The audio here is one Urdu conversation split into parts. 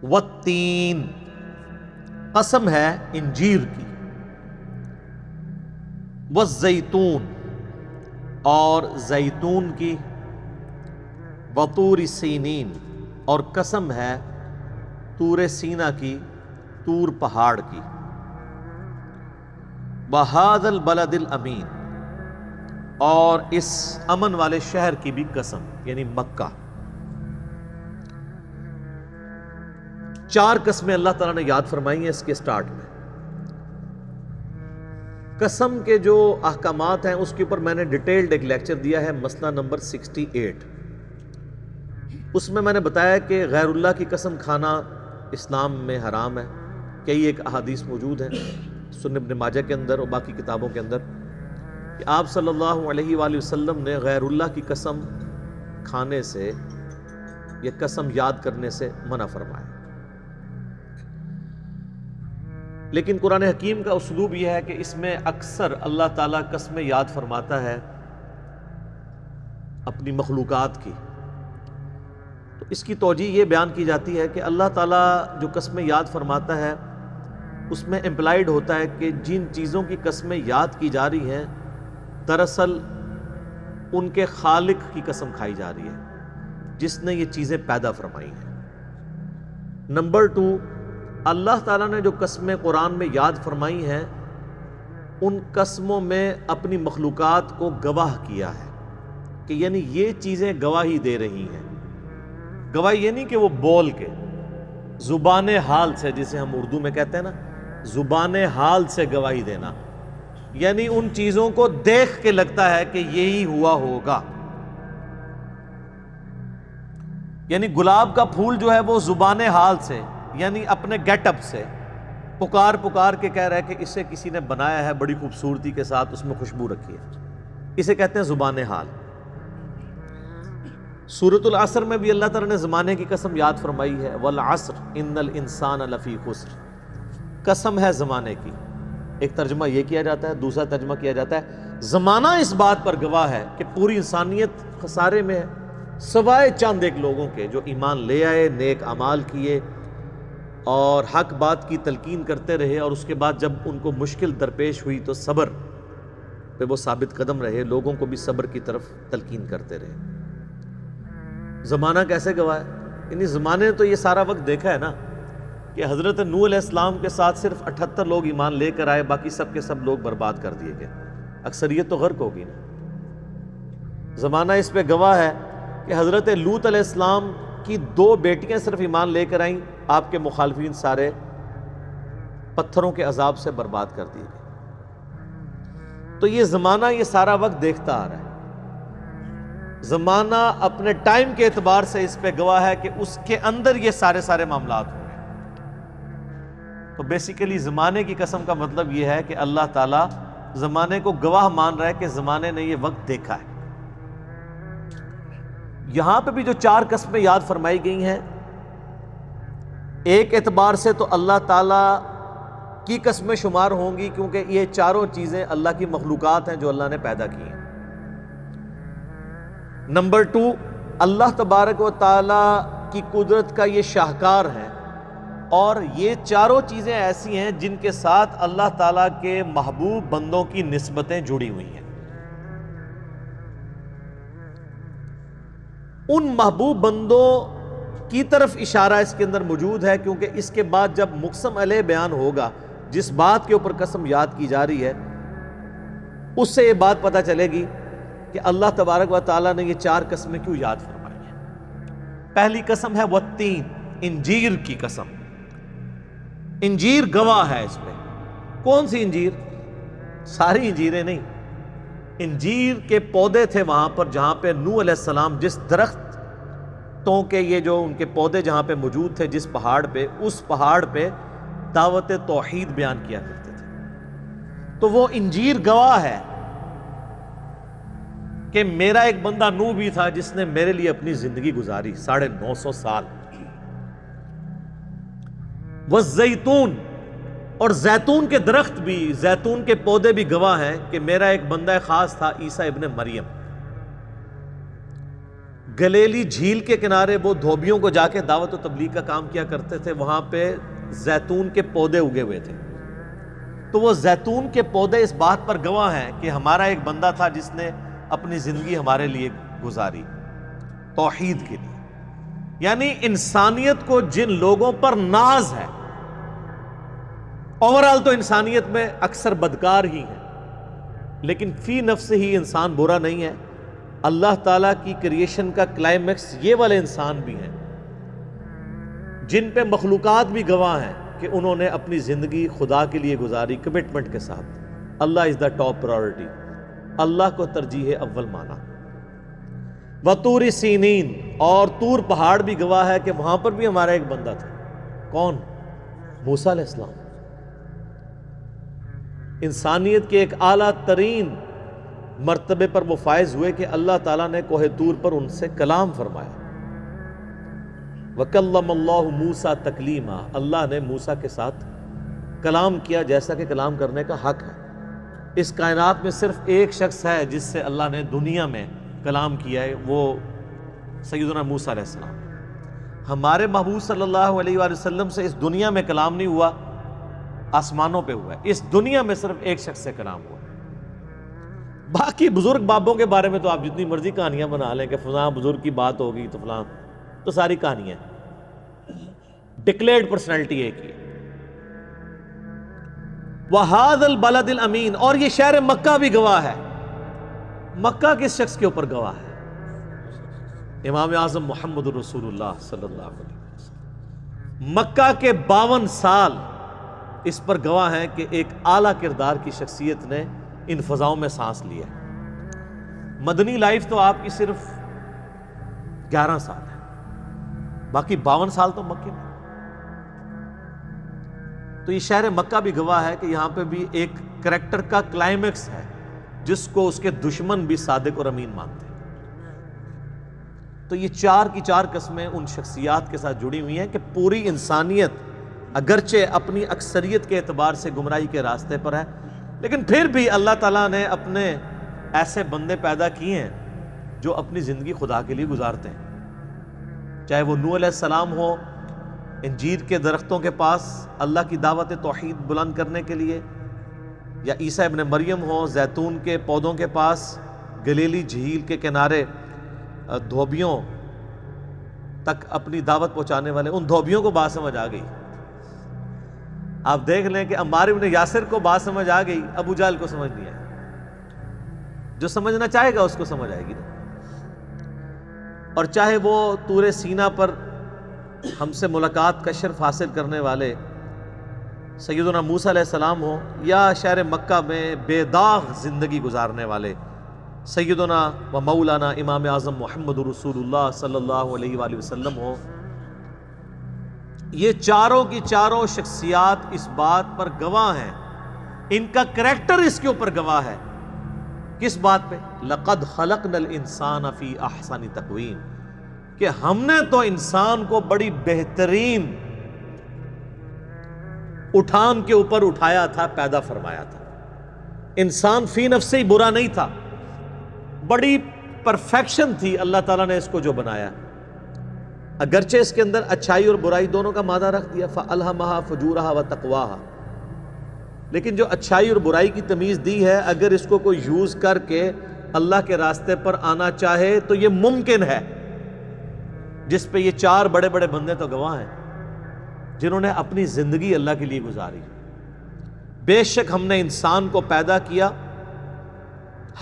والتین، قسم ہے انجیر کی، والزیتون، اور زیتون کی، وطور سینین، اور قسم ہے طور سینا کی، طور پہاڑ کی، وہذا البلد الامین، اور اس امن والے شہر کی بھی قسم، یعنی مکہ۔ 4 قسمیں اللہ تعالیٰ نے یاد فرمائی ہیں اس کے سٹارٹ میں۔ قسم کے جو احکامات ہیں اس کے اوپر میں نے ڈیٹیلڈ ایک لیکچر دیا ہے، مسئلہ نمبر 68۔ اس میں نے بتایا کہ غیر اللہ کی قسم کھانا اسلام میں حرام ہے۔ کئی ایک احادیث موجود ہیں سنن ابن ماجہ کے اندر اور باقی کتابوں کے اندر کہ آپ صلی اللہ علیہ وآلہ وسلم نے غیر اللہ کی قسم کھانے سے یا قسم یاد کرنے سے منع فرمایا۔ لیکن قرآن حکیم کا اسلوب یہ ہے کہ اس میں اکثر اللہ تعالیٰ قسمیں یاد فرماتا ہے اپنی مخلوقات کی۔ تو اس کی توجیہ یہ بیان کی جاتی ہے کہ اللہ تعالیٰ جو قسمیں یاد فرماتا ہے اس میں امپلائیڈ ہوتا ہے کہ جن چیزوں کی قسمیں یاد کی جا رہی ہیں دراصل ان کے خالق کی قسم کھائی جا رہی ہے جس نے یہ چیزیں پیدا فرمائی ہیں۔ نمبر 2، اللہ تعالیٰ نے جو قسمیں قرآن میں یاد فرمائی ہیں ان قسموں میں اپنی مخلوقات کو گواہ کیا ہے کہ یعنی یہ چیزیں گواہی دے رہی ہیں۔ گواہی یہ نہیں کہ وہ بول کے، زبان حال سے، جسے ہم اردو میں کہتے ہیں نا، زبان حال سے گواہی دینا، یعنی ان چیزوں کو دیکھ کے لگتا ہے کہ یہی ہوا ہوگا۔ یعنی گلاب کا پھول جو ہے وہ زبان حال سے، یعنی اپنے گیٹ اپ سے پکار پکار کے کہہ رہا ہے کہ اسے کسی نے بنایا ہے بڑی خوبصورتی کے ساتھ، اس میں خوشبو رکھی ہے، اسے کہتے ہیں زبان حال۔ سورۃ العصر میں بھی اللہ تعالیٰ نے زمانے کی قسم یاد فرمائی ہے، والعصر ان الانسان لفی خسر، قسم ہے زمانے کی۔ ایک ترجمہ یہ کیا جاتا ہے، دوسرا ترجمہ کیا جاتا ہے زمانہ اس بات پر گواہ ہے کہ پوری انسانیت خسارے میں ہے سوائے چند ایک لوگوں کے جو ایمان لے آئے، نیک اعمال کیے اور حق بات کی تلقین کرتے رہے، اور اس کے بعد جب ان کو مشکل درپیش ہوئی تو صبر پہ وہ ثابت قدم رہے، لوگوں کو بھی صبر کی طرف تلقین کرتے رہے۔ زمانہ کیسے گواہ ہے؟ یعنی زمانے نے تو یہ سارا وقت دیکھا ہے نا کہ حضرت نوح علیہ السلام کے ساتھ صرف 78 لوگ ایمان لے کر آئے، باقی سب کے سب لوگ برباد کر دیے گئے، اکثریت تو غرق ہوگی نا۔ زمانہ اس پہ گواہ ہے کہ حضرت لوط علیہ السلام کی 2 بیٹیاں صرف ایمان لے کر آئیں، آپ کے مخالفین سارے پتھروں کے عذاب سے برباد کر دیے گئے۔ تو یہ زمانہ یہ سارا وقت دیکھتا آ رہا ہے۔ زمانہ اپنے ٹائم کے اعتبار سے اس پہ گواہ ہے کہ اس کے اندر یہ سارے معاملات ہوں گے۔ تو بیسیکلی زمانے کی قسم کا مطلب یہ ہے کہ اللہ تعالیٰ زمانے کو گواہ مان رہا ہے کہ زمانے نے یہ وقت دیکھا ہے۔ یہاں پہ بھی جو 4 قسمیں یاد فرمائی گئی ہیں ایک اعتبار سے تو اللہ تعالیٰ کی قسمیں شمار ہوں گی کیونکہ یہ چاروں چیزیں اللہ کی مخلوقات ہیں جو اللہ نے پیدا کی ہیں۔ نمبر 2، اللہ تبارک و تعالیٰ کی قدرت کا یہ شاہکار ہے، اور یہ چاروں چیزیں ایسی ہیں جن کے ساتھ اللہ تعالیٰ کے محبوب بندوں کی نسبتیں جڑی ہوئی ہیں۔ ان محبوب بندوں کی طرف اشارہ اس کے اندر موجود ہے کیونکہ اس کے بعد جب مقسم علیہ بیان ہوگا، جس بات کے اوپر قسم یاد کی جا رہی ہے اس سے یہ بات پتہ چلے گی کہ اللہ تبارک و تعالیٰ نے یہ 4 قسمیں کیوں یاد فرمائی ہیں۔ پہلی قسم ہے والتین، انجیر کی قسم۔ انجیر گواہ ہے اس میں۔ کون سی انجیر؟ ساری انجیریں نہیں، انجیر کے پودے تھے وہاں پر جہاں پہ نوح علیہ السلام جس درختوں کے یہ جو ان کے پودے جہاں پہ موجود تھے، جس پہاڑ پہ، اس پہاڑ پہ دعوت توحید بیان کیا کرتے تھے۔ تو وہ انجیر گواہ ہے کہ میرا ایک بندہ نوح بھی تھا جس نے میرے لیے اپنی زندگی گزاری 950 سال۔ والزیتون، اور زیتون کے درخت بھی، زیتون کے پودے بھی گواہ ہیں کہ میرا ایک بندہ خاص تھا عیسیٰ ابن مریم۔ گلیلی جھیل کے کنارے وہ دھوبیوں کو جا کے دعوت و تبلیغ کا کام کیا کرتے تھے، وہاں پہ زیتون کے پودے اگے ہوئے تھے، تو وہ زیتون کے پودے اس بات پر گواہ ہیں کہ ہمارا ایک بندہ تھا جس نے اپنی زندگی ہمارے لیے گزاری توحید کے لیے۔ یعنی انسانیت کو جن لوگوں پر ناز ہے، اوورال تو انسانیت میں اکثر بدکار ہی ہیں، لیکن فی نفس ہی انسان برا نہیں ہے۔ اللہ تعالیٰ کی کریشن کا کلائمیکس یہ والے انسان بھی ہیں جن پہ مخلوقات بھی گواہ ہیں کہ انہوں نے اپنی زندگی خدا کے لیے گزاری کمٹمنٹ کے ساتھ۔ اللہ از دا ٹاپ پرائورٹی، اللہ کو ترجیح اول مانا۔ وطور سینین، اور طور پہاڑ بھی گواہ ہے کہ وہاں پر بھی ہمارا ایک بندہ تھا۔ کون؟ موسیٰ علیہ السلام۔ انسانیت کے ایک اعلیٰ ترین مرتبے پر وہ فائز ہوئے کہ اللہ تعالیٰ نے کوہ طور پر ان سے کلام فرمایا۔ وَكَلَّمَ اللَّهُ مُوسَىٰ تَكْلِيمًا، اللہ نے موسیٰ کے ساتھ کلام کیا جیسا کہ کلام کرنے کا حق ہے۔ اس کائنات میں صرف ایک شخص ہے جس سے اللہ نے دنیا میں کلام کیا ہے، وہ سیدنا موسیٰ علیہ السلام۔ ہمارے محبوب صلی اللہ علیہ وآلہ وسلم سے اس دنیا میں کلام نہیں ہوا، آسمانوں پہ ہوا ہے۔ اس دنیا میں صرف ایک شخص سے کلام ہوا۔ باقی بزرگ بابوں کے بارے میں تو آپ جتنی مرضی کہانیاں بنا لیں کہ فلاں بزرگ کی بات ہوگی تو فلاں، تو ساری کہانیاں ڈکلیئرڈ پرسنالٹی ایک ہی۔ وَهَذَا الْبَلَدِ الْأَمِينَ، اور یہ شہر مکہ بھی گواہ ہے۔ مکہ کس شخص کے اوپر گواہ ہے؟ امام اعظم محمد رسول اللہ صلی اللہ علیہ وسلم۔ مکہ کے 52 سال اس پر گواہ ہیں کہ ایک اعلیٰ کردار کی شخصیت نے ان فضاؤں میں سانس لیا۔ مدنی لائف تو آپ کی صرف 11 سال ہے، باقی 52 سال تو مکے میں۔ تو یہ شہر مکہ بھی گواہ ہے کہ یہاں پہ بھی ایک کریکٹر کا کلائمیکس ہے جس کو اس کے دشمن بھی صادق اور امین مانتے ہیں۔ تو یہ 4 کی 4 قسمیں ان شخصیات کے ساتھ جڑی ہوئی ہیں کہ پوری انسانیت اگرچہ اپنی اکثریت کے اعتبار سے گمراہی کے راستے پر ہے، لیکن پھر بھی اللہ تعالیٰ نے اپنے ایسے بندے پیدا کیے ہیں جو اپنی زندگی خدا کے لیے گزارتے ہیں، چاہے وہ نوح علیہ السلام ہو انجیر کے درختوں کے پاس اللہ کی دعوت توحید بلند کرنے کے لیے، یا عیسیٰ ابن مریم ہو زیتون کے پودوں کے پاس گلیلی جھیل کے کنارے دھوبیوں تک اپنی دعوت پہنچانے والے۔ ان دھوبیوں کو بات سمجھ آ گئی۔ آپ دیکھ لیں کہ عمار ابن یاسر کو بات سمجھ آ گئی، ابو جہل کو سمجھ نہیں آئی۔ جو سمجھنا چاہے گا اس کو سمجھ آئے گی نا۔ اور چاہے وہ طور سینا پر ہم سے ملاقات کا شرف حاصل کرنے والے سیدنا موسیٰ علیہ السلام ہو، یا شہر مکہ میں بے داغ زندگی گزارنے والے سیدنا و مولانا امام اعظم محمد رسول اللہ صلی اللہ علیہ وآلہ وسلم ہو، یہ چاروں کی چاروں شخصیات اس بات پر گواہ ہیں، ان کا کریکٹر اس کے اوپر گواہ ہے۔ کس بات پہ؟ لَقَدْ خَلَقْنَا الْإِنسَانَ فِي أَحْسَنِ تَقْوِيمٍ، کہ ہم نے تو انسان کو بڑی بہترین اٹھان کے اوپر اٹھایا تھا، پیدا فرمایا تھا۔ انسان فی نفس ہی برا نہیں تھا، بڑی پرفیکشن تھی اللہ تعالیٰ نے اس کو جو بنایا، اگرچہ اس کے اندر اچھائی اور برائی دونوں کا مادہ رکھ دیا، فَأَلْهَمَهَا فُجُورَهَا وَتَقْوَاهَا، لیکن جو اچھائی اور برائی کی تمیز دی ہے، اگر اس کو کوئی یوز کر کے اللہ کے راستے پر آنا چاہے تو یہ ممکن ہے، جس پہ یہ 4 بڑے بڑے بندے تو گواہ ہیں جنہوں نے اپنی زندگی اللہ کے لیے گزاری۔ بے شک ہم نے انسان کو پیدا کیا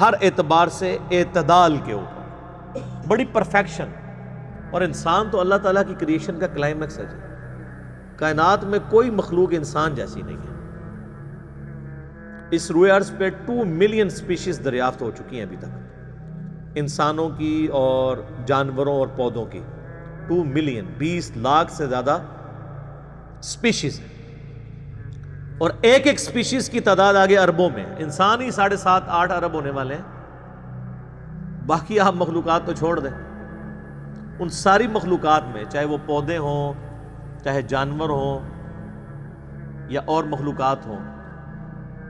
ہر اعتبار سے اعتدال کے اوپر، بڑی پرفیکشن، اور انسان تو اللہ تعالیٰ کی کریشن کا کلائمیکس ہے جی۔ کائنات میں کوئی مخلوق انسان جیسی نہیں ہے۔ اس روئے ارض پہ 2 ملین سپیشیز دریافت ہو چکی ہیں ابھی تک، انسانوں کی اور جانوروں اور پودوں کی 2 ملین، 20 لاکھ سے زیادہ سپیشیز ہیں، اور ایک ایک سپیشیز کی تعداد آگے اربوں میں، انسان ہی 7.5-8 ارب ہونے والے ہیں، باقی آپ مخلوقات تو چھوڑ دیں۔ ان ساری مخلوقات میں چاہے وہ پودے ہوں، چاہے جانور ہوں یا اور مخلوقات ہوں،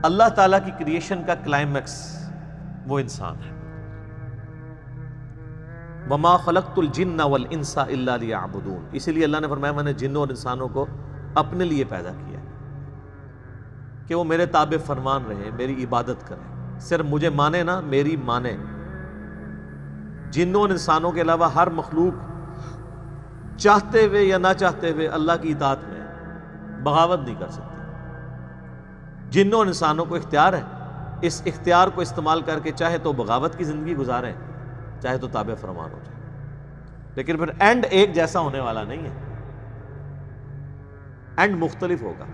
اللہ تعالیٰ کی کریشن کا کلائمیکس وہ انسان ہے۔ وما خلقت الجن والانس الا لیعبدون، اسی لیے اللہ نے فرمایا میں نے جنوں اور انسانوں کو اپنے لیے پیدا کیا کہ وہ میرے تابع فرمان رہیں، میری عبادت کریں، صرف مجھے مانے نا، میری مانے۔ جنوں اور انسانوں کے علاوہ ہر مخلوق چاہتے ہوئے یا نہ چاہتے ہوئے اللہ کی اطاعت میں بغاوت نہیں کر سکتی۔ جنوں اور انسانوں کو اختیار ہے، اس اختیار کو استعمال کر کے چاہے تو بغاوت کی زندگی گزاریں، چاہے تو تابع فرمان ہو جائے، لیکن پھر اینڈ ایک جیسا ہونے والا نہیں ہے، اینڈ مختلف ہوگا۔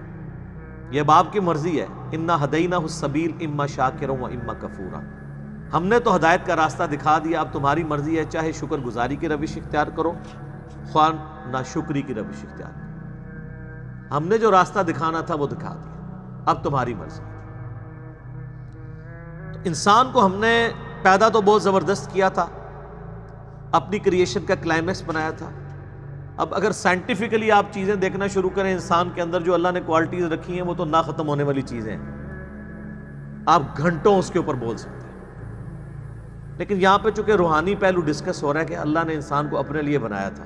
یہ اب آپ کی مرضی ہے، انا ہدیناہ السبیل اما شاکرا و اما کفورا، ہم نے تو ہدایت کا راستہ دکھا دیا، اب تمہاری مرضی ہے، چاہے شکر گزاری کی روش اختیار کرو، خواہ ناشکری کی روش اختیار کرو۔ ہم نے جو راستہ دکھانا تھا وہ دکھا دیا، اب تمہاری مرضی۔ تو انسان کو ہم نے پیدا تو بہت زبردست کیا تھا، اپنی کریشن کا کلائمیکس بنایا تھا۔ اب اگر سائنٹیفکلی آپ چیزیں دیکھنا شروع کریں، انسان کے اندر جو اللہ نے کوالٹیز رکھی ہیں وہ تو نہ ختم ہونے والی چیزیں ہیں، آپ گھنٹوں اس کے اوپر بول سکتے ہیں۔ لیکن یہاں پہ چونکہ روحانی پہلو ڈسکس ہو رہا ہے کہ اللہ نے انسان کو اپنے لیے بنایا تھا،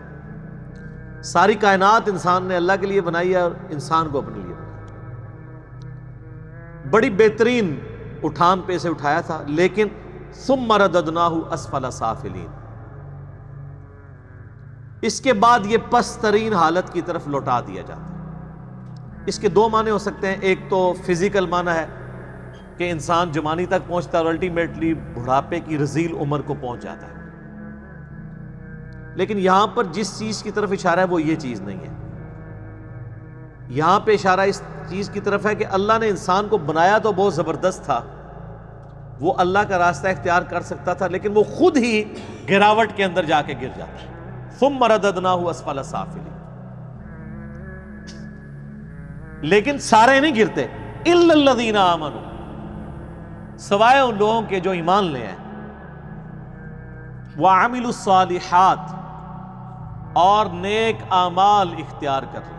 ساری کائنات انسان نے اللہ کے لیے بنائی ہے اور انسان کو اپنے لیے بنایا، بڑی بہترین اٹھان پہ اسے اٹھایا تھا، لیکن ثم رددناہ اسفل سافلین، اس کے بعد یہ پست ترین حالت کی طرف لوٹا دیا جاتا ہے۔ اس کے دو معنی ہو سکتے ہیں، ایک تو فزیکل معنی ہے کہ انسان جوانی تک پہنچتا ہے اور الٹیمیٹلی بڑھاپے کی رذیل عمر کو پہنچ جاتا ہے، لیکن یہاں پر جس چیز کی طرف اشارہ ہے وہ یہ چیز نہیں ہے، یہاں پہ اشارہ اس چیز کی طرف ہے کہ اللہ نے انسان کو بنایا تو بہت زبردست تھا، وہ اللہ کا راستہ اختیار کر سکتا تھا، لیکن وہ خود ہی گراوٹ کے اندر جا کے گر جاتا ہے۔ ثم رددناہ اسفل سافلین، لیکن سارے نہیں گرتے، الا الذین آمنوا، سوائے ان لوگوں کے جو ایمان لے آئے، وعملوا الصالحات، اور نیک اعمال اختیار کر لیں،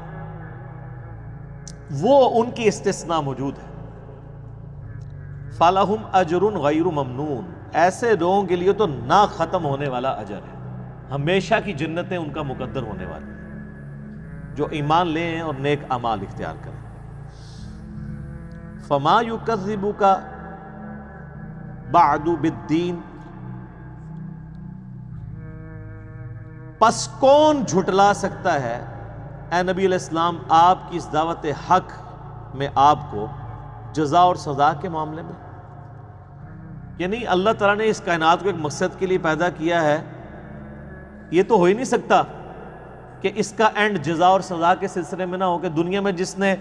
وہ ان کی استثناء موجود ہے۔ فَلَهُمْ أَجْرٌ غَيْرُ مَمْنُونَ، ایسے لوگوں کے لیے تو نہ ختم ہونے والا اجر ہے، ہمیشہ کی جنتیں ان کا مقدر ہونے والی ہیں، جو ایمان لیں اور نیک اعمال اختیار کریں۔ فَمَا يُكَذِّبُكَ بَعْدُ بِالدِّينِ، پس کون جھٹلا سکتا ہے اے نبی علیہ السلام آپ کی اس دعوت حق میں آپ کو جزا اور سزا کے معاملے میں؟ یعنی اللہ تعالیٰ نے اس کائنات کو ایک مقصد کے لیے پیدا کیا ہے، یہ تو ہو ہی نہیں سکتا کہ اس کا اینڈ جزا اور سزا کے سلسلے میں نہ ہو، کہ دنیا میں جس نے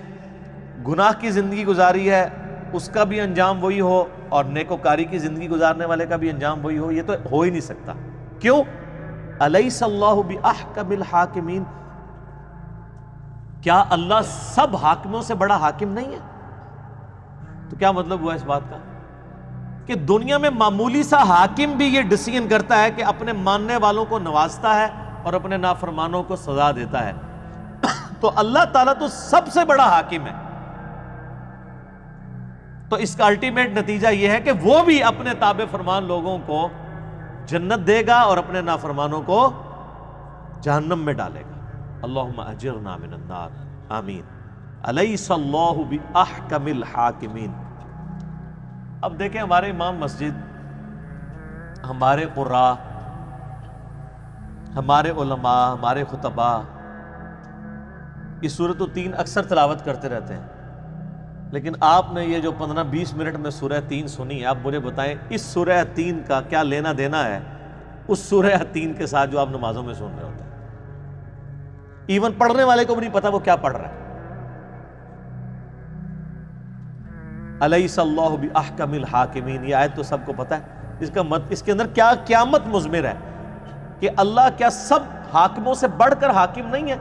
گناہ کی زندگی گزاری ہے اس کا بھی انجام وہی ہو اور نیکوکاری کی زندگی گزارنے والے کا بھی انجام وہی ہو، یہ تو ہو ہی نہیں سکتا۔ کیوں؟ الیس اللہ باحکم الحاکمین، کیا اللہ سب حاکموں سے بڑا حاکم نہیں ہے؟ تو کیا مطلب ہوا اس بات کا کہ دنیا میں معمولی سا حاکم بھی یہ ڈیسیژن کرتا ہے کہ اپنے ماننے والوں کو نوازتا ہے اور اپنے نافرمانوں کو سزا دیتا ہے، تو اللہ تعالیٰ تو سب سے بڑا حاکم ہے۔ تو اس کا الٹیمیٹ نتیجہ یہ ہے کہ وہ بھی اپنے تابع فرمان لوگوں کو جنت دے گا اور اپنے نافرمانوں کو جہنم میں ڈالے گا۔ اللہم اجرنا من النار، آمین۔ الیس اللہ باحکم الحاکمین۔ اب دیکھیں ہمارے امام مسجد، ہمارے قراء، ہمارے علماء، ہمارے خطباء یہ سورۃ التین اکثر تلاوت کرتے رہتے ہیں، لیکن آپ نے یہ جو 15-20 منٹ میں سورہ تین سنی ہے، آپ مجھے بتائیں اس سورہ تین کا کیا لینا دینا ہے اس سورہ تین کے ساتھ جو آپ نمازوں میں سن رہے ہوتے ہیں؟ ایون پڑھنے والے کو بھی نہیں پتا وہ کیا پڑھ رہا ہے۔ الیس اللہ باحکم الحاکمین، یہ آیت تو سب کو پتا ہے، اس کے اندر کیا قیامت مضمر ہے کہ اللہ کیا سب حاکموں سے بڑھ کر حاکم نہیں ہے؟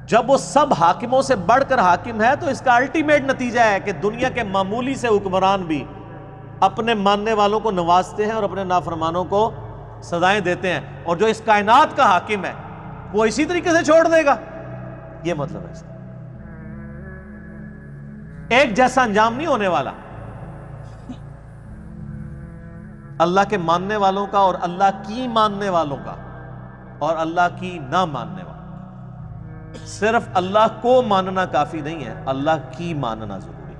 جب وہ سب حاکموں سے بڑھ کر حاکم ہے تو اس کا الٹیمیٹ نتیجہ ہے کہ دنیا کے معمولی سے حکمران بھی اپنے ماننے والوں کو نوازتے ہیں اور اپنے نافرمانوں کو سزائیں دیتے ہیں، اور جو اس کائنات کا حاکم ہے وہ اسی طریقے سے چھوڑ دے گا۔ یہ مطلب ہے اس کا، ایک جیسا انجام نہیں ہونے والا۔ اللہ کے ماننے والوں کا اور اللہ کی ماننے والوں کا اور اللہ کی نہ ماننے والوں کا. صرف اللہ کو ماننا کافی نہیں ہے، اللہ کی ماننا ضروری ہے.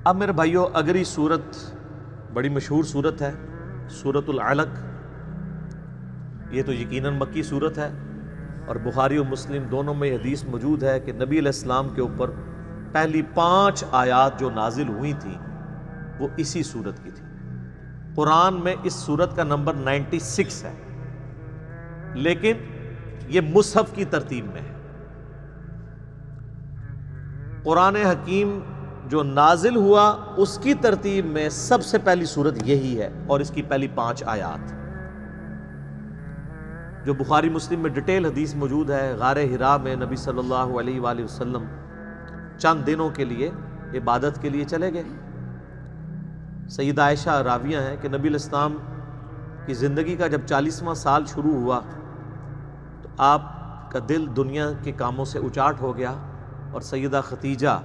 اب میرے بھائیو، اگلی سورت بڑی مشہور سورت ہے، سورۃ العلق. یہ تو یقیناً مکی سورت ہے، اور بخاری و مسلم دونوں میں حدیث موجود ہے کہ نبی علیہ السلام کے اوپر پہلی 5 آیات جو نازل ہوئی تھیں وہ اسی سورت کی تھی. قرآن میں اس سورت کا نمبر 96 ہے، لیکن یہ مصحف کی ترتیب میں ہے. قرآن حکیم جو نازل ہوا اس کی ترتیب میں سب سے پہلی سورت یہی ہے، اور اس کی پہلی 5 آیات جو بخاری مسلم میں ڈیٹیل حدیث موجود ہے. غار حرا میں نبی صلی اللہ علیہ وآلہ وسلم چند دنوں کے لیے عبادت کے لیے چلے گئے. سیدہ عائشہ راویہ ہیں کہ نبی علیہ السلام کی زندگی کا جب 40واں سال شروع ہوا تو آپ کا دل دنیا کے کاموں سے اچاٹ ہو گیا، اور سیدہ ختیجہ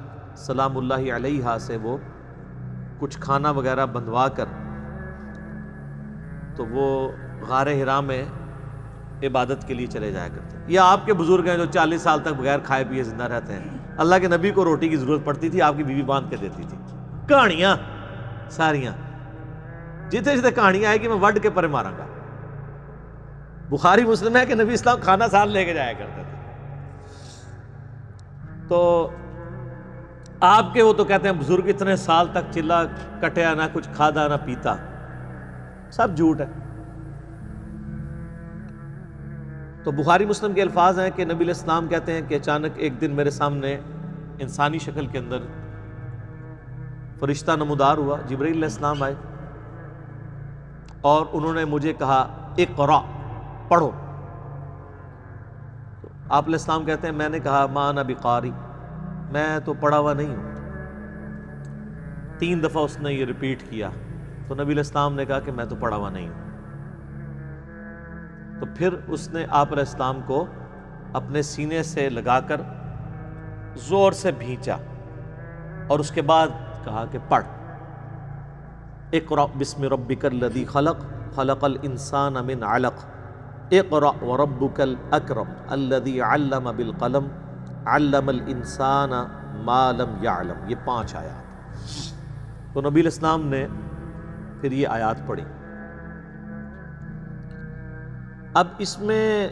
سلام اللہ علیہا سے وہ کچھ کھانا وغیرہ بندھوا کر تو وہ غار حرا میں عبادت کے لیے چلے جایا کرتے. یہ آپ کے بزرگ ہیں جو 40 سال تک بغیر کھائے پیے زندہ رہتے ہیں. اللہ کے نبی کو روٹی کی ضرورت پڑتی تھی، آپ کی بیوی باندھ کے دیتی تھی. کہانیاں ساریاں جتنے جتنے کہانیاں آئے گی میں وڈ کے پرے ماروں گا. بخاری مسلم ہے کہ نبی اسلام کھانا ساتھ لے کے جایا کرتے تھے. تو آپ کے وہ تو کہتے ہیں بزرگ اتنے سال تک چلا کٹیا، نہ کچھ کھادا نہ پیتا. سب جھوٹ ہے. تو بخاری مسلم کے الفاظ ہیں کہ نبی علیہ السلام کہتے ہیں کہ اچانک ایک دن میرے سامنے انسانی شکل کے اندر فرشتہ نمودار ہوا. جبرائیل علیہ السلام آئے اور انہوں نے مجھے کہا اقرا، پڑھو. آپ علیہ السلام کہتے ہیں میں نے کہا ما انا بقاری، میں تو پڑھا ہوا نہیں ہوں. 3 دفعہ اس نے یہ ریپیٹ کیا تو نبی علیہ السلام نے کہا کہ میں تو پڑھا ہوا نہیں ہوں. تو پھر اس نے آپ علیہ السلام کو اپنے سینے سے لگا کر زور سے بھینچا اور اس کے بعد کہا کہ پڑھ، اقرأ بسم ربک الذی خلق خلق الانسان من علق اقرأ وربک الاکرم الذی علم بالقلم علم الانسان ما لم یعلم. یہ 5 آیات. تو نبی علیہ السلام نے پھر یہ آیات پڑھی. اب اس میں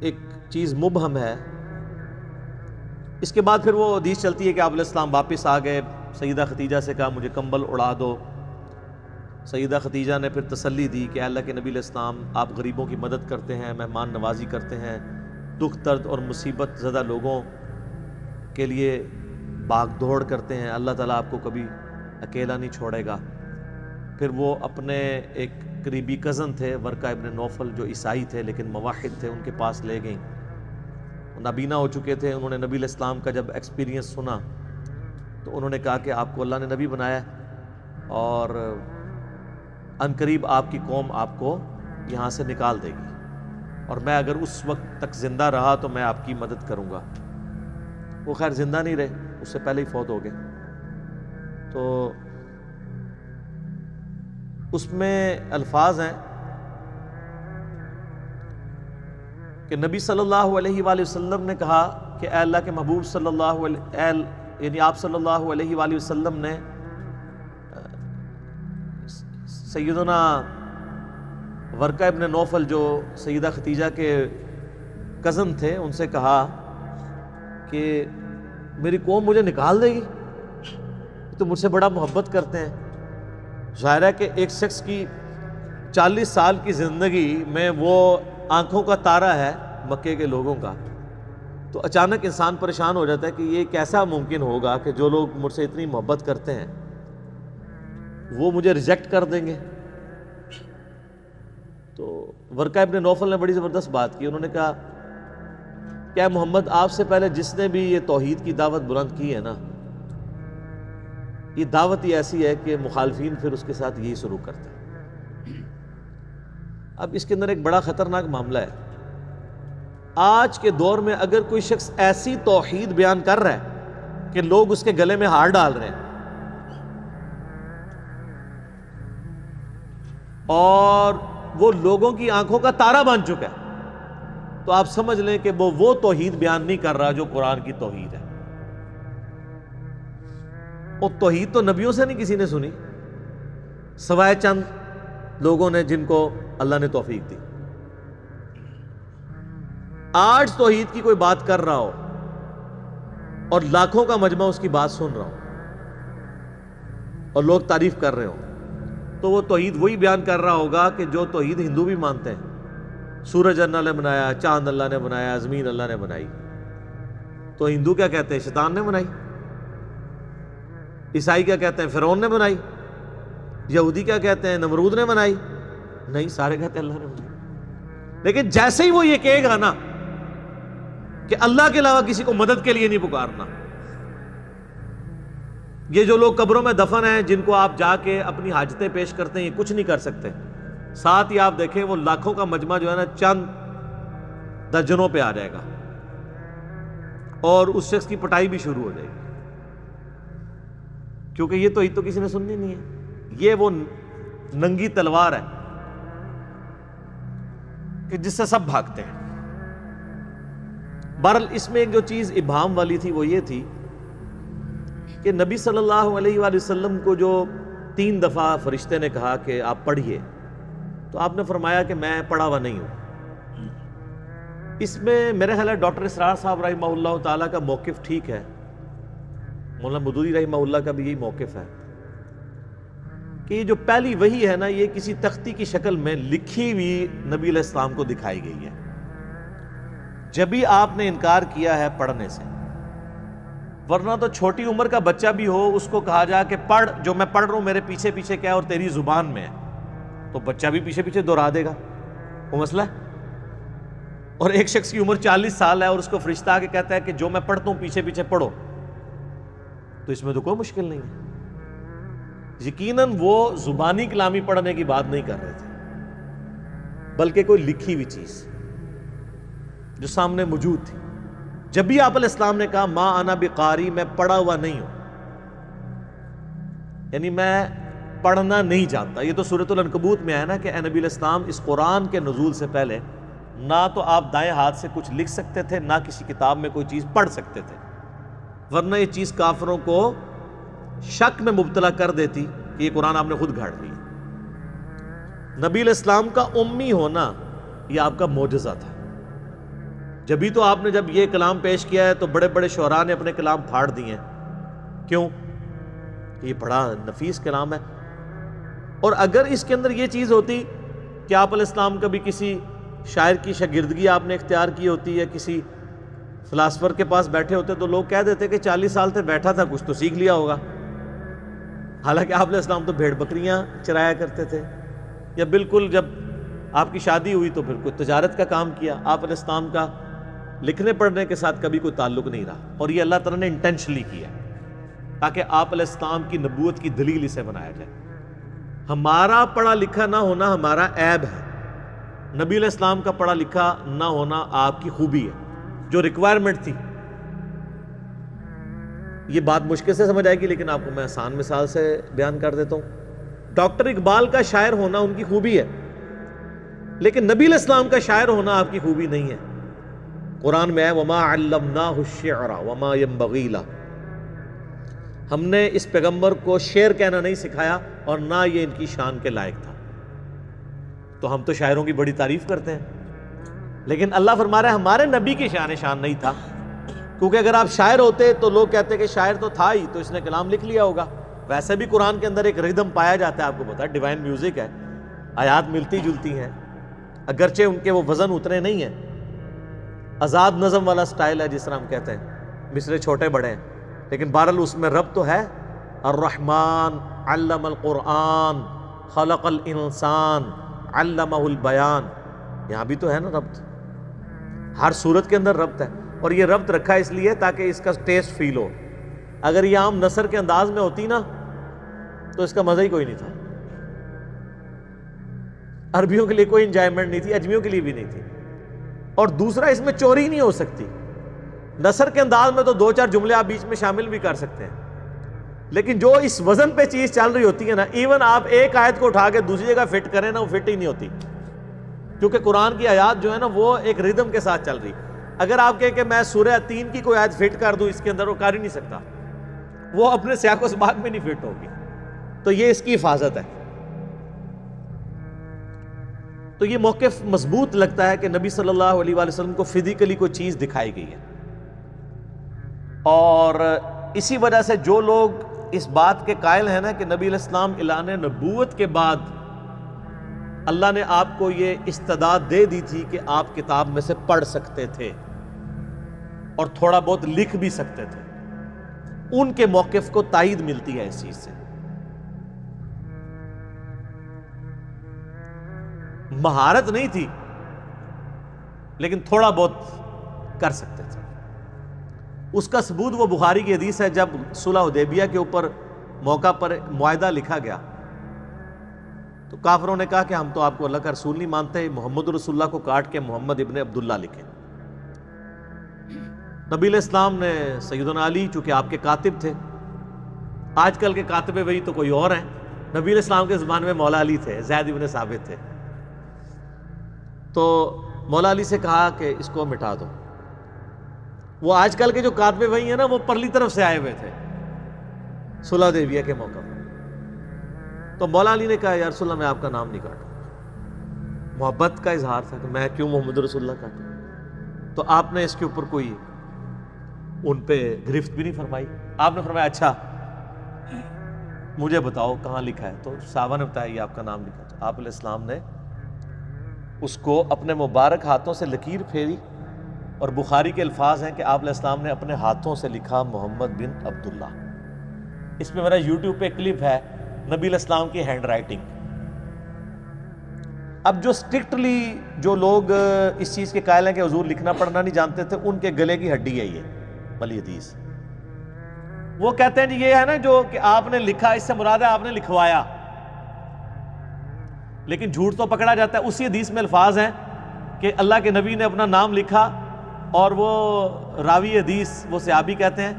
ایک چیز مبہم ہے. اس کے بعد پھر وہ حدیث چلتی ہے کہ آپ علیہ السلام واپس آ گئے، سیدہ ختیجہ سے کہا مجھے کمبل اڑا دو. سیدہ ختیجہ نے پھر تسلی دی کہ اللہ کے نبی علیہ السلام آپ غریبوں کی مدد کرتے ہیں، مہمان نوازی کرتے ہیں، دکھ درد اور مصیبت زدہ لوگوں کے لیے بھاگ دوڑ کرتے ہیں، اللہ تعالیٰ آپ کو کبھی اکیلا نہیں چھوڑے گا. پھر وہ اپنے ایک قریبی کزن تھے ورقہ ابن نوفل جو عیسائی تھے لیکن موحد تھے، ان کے پاس لے گئیں. نابینا ہو چکے تھے. انہوں نے نبی علیہ السلام کا جب ایکسپیرینس سنا تو انہوں نے کہا کہ آپ کو اللہ نے نبی بنایا ہے اور عنقریب آپ کی قوم آپ کو یہاں سے نکال دے گی، اور میں اگر اس وقت تک زندہ رہا تو میں آپ کی مدد کروں گا. وہ خیر زندہ نہیں رہے، اس سے پہلے ہی فوت ہو گئے. تو اس میں الفاظ ہیں کہ نبی صلی اللہ علیہ وآلہ وسلم نے کہا کہ اے اللہ کے محبوب صلی اللہ علیہ یعنی آپ صلی اللہ علیہ وآلہ وسلم نے سیدنا ورقہ ابن نوفل جو سیدہ ختیجہ کے کزن تھے ان سے کہا کہ میری قوم مجھے نکال دے گی، تو مجھ سے بڑا محبت کرتے ہیں. ظاہر ہے کہ ایک شخص کی 40 سال کی زندگی میں وہ آنکھوں کا تارا ہے مکے کے لوگوں کا، تو اچانک انسان پریشان ہو جاتا ہے کہ یہ کیسا ممکن ہوگا کہ جو لوگ مجھ سے اتنی محبت کرتے ہیں وہ مجھے ریجیکٹ کر دیں گے. تو ورقہ ابن نوفل نے بڑی زبردست بات کی. انہوں نے کہا کیا محمد آپ سے پہلے جس نے بھی یہ توحید کی دعوت بلند کی ہے نا، یہ دعوت ہی ایسی ہے کہ مخالفین پھر اس کے ساتھ یہی شروع کرتے ہیں. اب اس کے اندر ایک بڑا خطرناک معاملہ ہے. آج کے دور میں اگر کوئی شخص ایسی توحید بیان کر رہا ہے کہ لوگ اس کے گلے میں ہار ڈال رہے ہیں، اور وہ لوگوں کی آنکھوں کا تارا بن چکا ہے، تو آپ سمجھ لیں کہ وہ توحید بیان نہیں کر رہا جو قرآن کی توحید ہے۔ اور توحید تو نبیوں سے نہیں کسی نے سنی، سوائے چند لوگوں نے جن کو اللہ نے توفیق دی۔ آج توحید کی کوئی بات کر رہا ہو اور لاکھوں کا مجمع اس کی بات سن رہا ہو اور لوگ تعریف کر رہے ہوں، تو وہ توحید وہی بیان کر رہا ہوگا کہ جو توحید ہندو بھی مانتے ہیں۔ سورج اللہ نے بنایا، چاند اللہ نے بنایا، زمین اللہ نے بنائی، تو ہندو کیا کہتے ہیں؟ شیطان نے بنائی۔ عیسائی کیا کہتے ہیں؟ فرعون نے بنائی۔ یہودی کیا کہتے ہیں؟ نمرود نے بنائی۔ نہیں، سارے کہتے ہیں اللہ نے بنائی۔ لیکن جیسے ہی وہ یہ کہے گا نا کہ اللہ کے علاوہ کسی کو مدد کے لیے نہیں پکارنا، یہ جو لوگ قبروں میں دفن ہیں، جن کو آپ جا کے اپنی حاجتیں پیش کرتے ہیں، یہ کچھ نہیں کر سکتے۔ ساتھ ہی آپ دیکھیں وہ لاکھوں کا مجمع جو ہے نا چند درجنوں پہ آ جائے گا اور اس شخص کی پٹائی بھی شروع ہو جائے گی، کیونکہ یہ توحید تو کسی نے سننی نہیں ہے۔ یہ وہ ننگی تلوار ہے کہ جس سے سب بھاگتے ہیں۔ بہرحال اس میں ایک جو چیز ابہام والی تھی وہ یہ تھی کہ نبی صلی اللہ علیہ وآلہ وسلم کو جو 3 دفعہ فرشتے نے کہا کہ آپ پڑھیے، تو آپ نے فرمایا کہ میں پڑھا ہوا نہیں ہوں۔ اس میں میرے خیال ہے ڈاکٹر اسرار صاحب رحمہ اللہ تعالیٰ کا موقف ٹھیک ہے، مولانا مودودی رحمہ اللہ کا بھی یہی موقف ہے کہ یہ جو پہلی وحی ہے نا، یہ کسی تختی کی شکل میں لکھی ہوئی نبی علیہ السلام کو دکھائی گئی ہے۔ جب بھی آپ نے انکار کیا ہے پڑھنے سے، ورنہ تو چھوٹی عمر کا بچہ بھی ہو، اس کو کہا جا کہ پڑھ، جو میں پڑھ رہا ہوں میرے پیچھے پیچھے کیا ہے اور تیری زبان میں ہے، تو بچہ بھی پیچھے پیچھے دہرا دے گا، وہ مسئلہ ہے۔ اور ایک شخص کی عمر 40 سال ہے اور اس کو فرشتہ آ کے کہتا ہے کہ جو میں پڑھتا ہوں پیچھے پیچھے پڑھو، تو اس میں تو کوئی مشکل نہیں ہے۔ یقیناً وہ زبانی کلامی پڑھنے کی بات نہیں کر رہے تھے، بلکہ کوئی لکھی ہوئی چیز جو سامنے موجود تھی۔ جب بھی آپ علیہ السلام نے کہا ما انا بقاری، میں پڑھا ہوا نہیں ہوں، یعنی میں پڑھنا نہیں جانتا۔ یہ تو سورۃ العنکبوت میں ہے نا کہ اے نبی علیہ السلام، اس قرآن کے نزول سے پہلے نہ تو آپ دائیں ہاتھ سے کچھ لکھ سکتے تھے، نہ کسی کتاب میں کوئی چیز پڑھ سکتے تھے، ورنہ یہ چیز کافروں کو شک میں مبتلا کر دیتی کہ یہ قرآن آپ نے خود گھاڑ لی۔ نبی علیہ السلام کا امی ہونا یہ آپ کا معجزہ تھا۔ جبھی تو آپ نے جب یہ کلام پیش کیا ہے تو بڑے بڑے شعراء نے اپنے کلام پھاڑ دیے ہیں۔ کیوں؟ یہ بڑا نفیس کلام ہے۔ اور اگر اس کے اندر یہ چیز ہوتی کہ آپ علیہ السلام کبھی کسی شاعر کی شاگردگی آپ نے اختیار کی ہوتی ہے، کسی فلاسفر کے پاس بیٹھے ہوتے، تو لوگ کہہ دیتے کہ 40 سال سے بیٹھا تھا، کچھ تو سیکھ لیا ہوگا۔ حالانکہ آپ علیہ السلام تو بھیڑ بکریاں چرایا کرتے تھے، یا بالکل جب آپ کی شادی ہوئی تو پھر کوئی تجارت کا کام کیا۔ آپ علیہ السلام کا لکھنے پڑھنے کے ساتھ کبھی کوئی تعلق نہیں رہا، اور یہ اللہ تعالیٰ نے انٹینشنلی کیا تاکہ آپ علیہ السلام کی نبوت کی دلیل اسے بنایا جائے۔ ہمارا پڑھا لکھا نہ ہونا ہمارا عیب ہے، نبی علیہ السلام کا پڑھا لکھا نہ ہونا آپ کی خوبی ہے، جو ریکوائرمنٹ تھی۔ یہ بات مشکل سے سمجھ آئے گی، لیکن آپ کو میں آسان مثال سے بیان کر دیتا ہوں۔ ڈاکٹر اقبال کا شاعر ہونا ان کی خوبی ہے، لیکن نبی علیہ السلام کا شاعر ہونا آپ کی خوبی نہیں ہے۔ قرآن میں ہے وَمَا عَلَّمْنَاهُ الشِّعْرَ وَمَا يَنبَغِي لَهُ، ہم نے اس پیغمبر کو شعر کہنا نہیں سکھایا اور نہ یہ ان کی شان کے لائق تھا۔ تو ہم تو شاعروں کی بڑی تعریف کرتے ہیں، لیکن اللہ فرما رہا ہے ہمارے نبی کی شان نہیں تھا، کیونکہ اگر آپ شاعر ہوتے تو لوگ کہتے کہ شاعر تو تھا ہی، تو اس نے کلام لکھ لیا ہوگا۔ ویسے بھی قرآن کے اندر ایک ردم پایا جاتا ہے، آپ کو پتا ہے ڈیوائن میوزک ہے، آیات ملتی جلتی ہیں، اگرچہ ان کے وہ وزن اتنے نہیں ہیں، آزاد نظم والا سٹائل ہے جس طرح ہم کہتے ہیں، مصرے چھوٹے بڑے ہیں، لیکن بہرحال اس میں رب تو ہے۔ الرحمن علم القرآن خلق الانسان علمہ البیان، یہاں بھی تو ہے نا ربط، ہر صورت کے اندر ربط ہے، اور یہ ربط رکھا اس لیے تاکہ اس کا ٹیسٹ فیل ہو۔ اگر یہ عام نثر کے انداز میں ہوتی نا تو اس کا مزہ ہی کوئی نہیں تھا، عربیوں کے لیے کوئی انجوائمنٹ نہیں تھی، اجمیوں کے لیے بھی نہیں تھی، اور دوسرا اس میں چوری نہیں ہو سکتی، نثر کے انداز میں تو 2-4 جملے آپ بیچ میں شامل بھی کر سکتے ہیں، لیکن جو اس وزن پہ چیز چل رہی ہوتی ہے نا، ایون آپ ایک آیت کو اٹھا کے دوسری جگہ فٹ کریں نا، وہ فٹ ہی نہیں ہوتی، کیونکہ قرآن کی آیات جو ہے نا وہ ایک ردم کے ساتھ چل رہی. اگر آپ کہیں کہ میں سورہ 3 کی کوئی آیت فٹ کر دوں اس کے اندر، وہ کر ہی نہیں سکتا، وہ اپنے سیاق و سباق میں نہیں فٹ ہوگی. تو یہ اس کی حفاظت ہے. تو یہ موقف مضبوط لگتا ہے کہ نبی صلی اللہ علیہ وآلہ وسلم کو فزیکلی کوئی چیز دکھائی گئی ہے. اور اسی وجہ سے جو لوگ اس بات کے قائل ہیں نا کہ نبی علیہ السلام اعلان نبوت کے بعد اللہ نے آپ کو یہ استعداد دے دی تھی کہ آپ کتاب میں سے پڑھ سکتے تھے اور تھوڑا بہت لکھ بھی سکتے تھے، ان کے موقف کو تائید ملتی ہے اس چیز سے. مہارت نہیں تھی لیکن تھوڑا بہت کر سکتے تھے. اس کا ثبوت وہ بخاری کی حدیث ہے، جب صلح حدیبیہ کے اوپر موقع پر معاہدہ لکھا گیا تو کافروں نے کہا کہ ہم تو آپ کو اللہ کا رسول نہیں مانتے، محمد رسول اللہ کو کاٹ کے محمد ابن عبداللہ لکھیں. نبی علیہ السلام نے سیدنا علی، چونکہ آپ کے کاتب تھے، آج کل کے کاتب وہی تو کوئی اور ہیں، نبی علیہ السلام کے زمانے میں مولا علی تھے، زید ابن ثابت تھے، تو مولا علی سے کہا کہ اس کو مٹا دو. وہ آج کل کے جو کاتب وہی ہیں نا، وہ پرلی طرف سے آئے ہوئے تھے صلح حدیبیہ کے موقع پر. تو مولا علی نے کہا یا رسول اللہ میں آپ کا نام نہیں کاٹوں. محبت کا اظہار تھا کہ میں کیوں محمد رسول اللہ کاٹوں. تو آپ نے اس کے اوپر کوئی ان پہ گرفت بھی نہیں فرمائی. آپ نے فرمایا اچھا مجھے بتاؤ کہاں لکھا ہے. تو صحابہ نے بتایا یہ آپ کا نام لکھا. تو آپ علیہ السلام نے اس کو اپنے مبارک ہاتھوں سے لکیر پھیری، اور بخاری کے الفاظ ہیں کہ آپ علیہ السلام نے اپنے ہاتھوں سے لکھا محمد بن عبداللہ. اس پہ میرا یوٹیوب پہ کلپ ہے نبی علیہ السلام کی ہینڈ رائٹنگ. اب جو سٹرکٹلی جو لوگ اس چیز کے قائل ہیں کہ حضور لکھنا پڑھنا نہیں جانتے تھے، ان کے گلے کی ہڈی ہے یہ والی حدیث. وہ کہتے ہیں جی یہ ہے نا جو کہ آپ نے لکھا، اس سے مراد ہے آپ نے لکھوایا، لیکن جھوٹ تو پکڑا جاتا ہے. اسی حدیث میں الفاظ ہیں کہ اللہ کے نبی نے اپنا نام لکھا، اور وہ راوی حدیث وہ صحابی کہتے ہیں،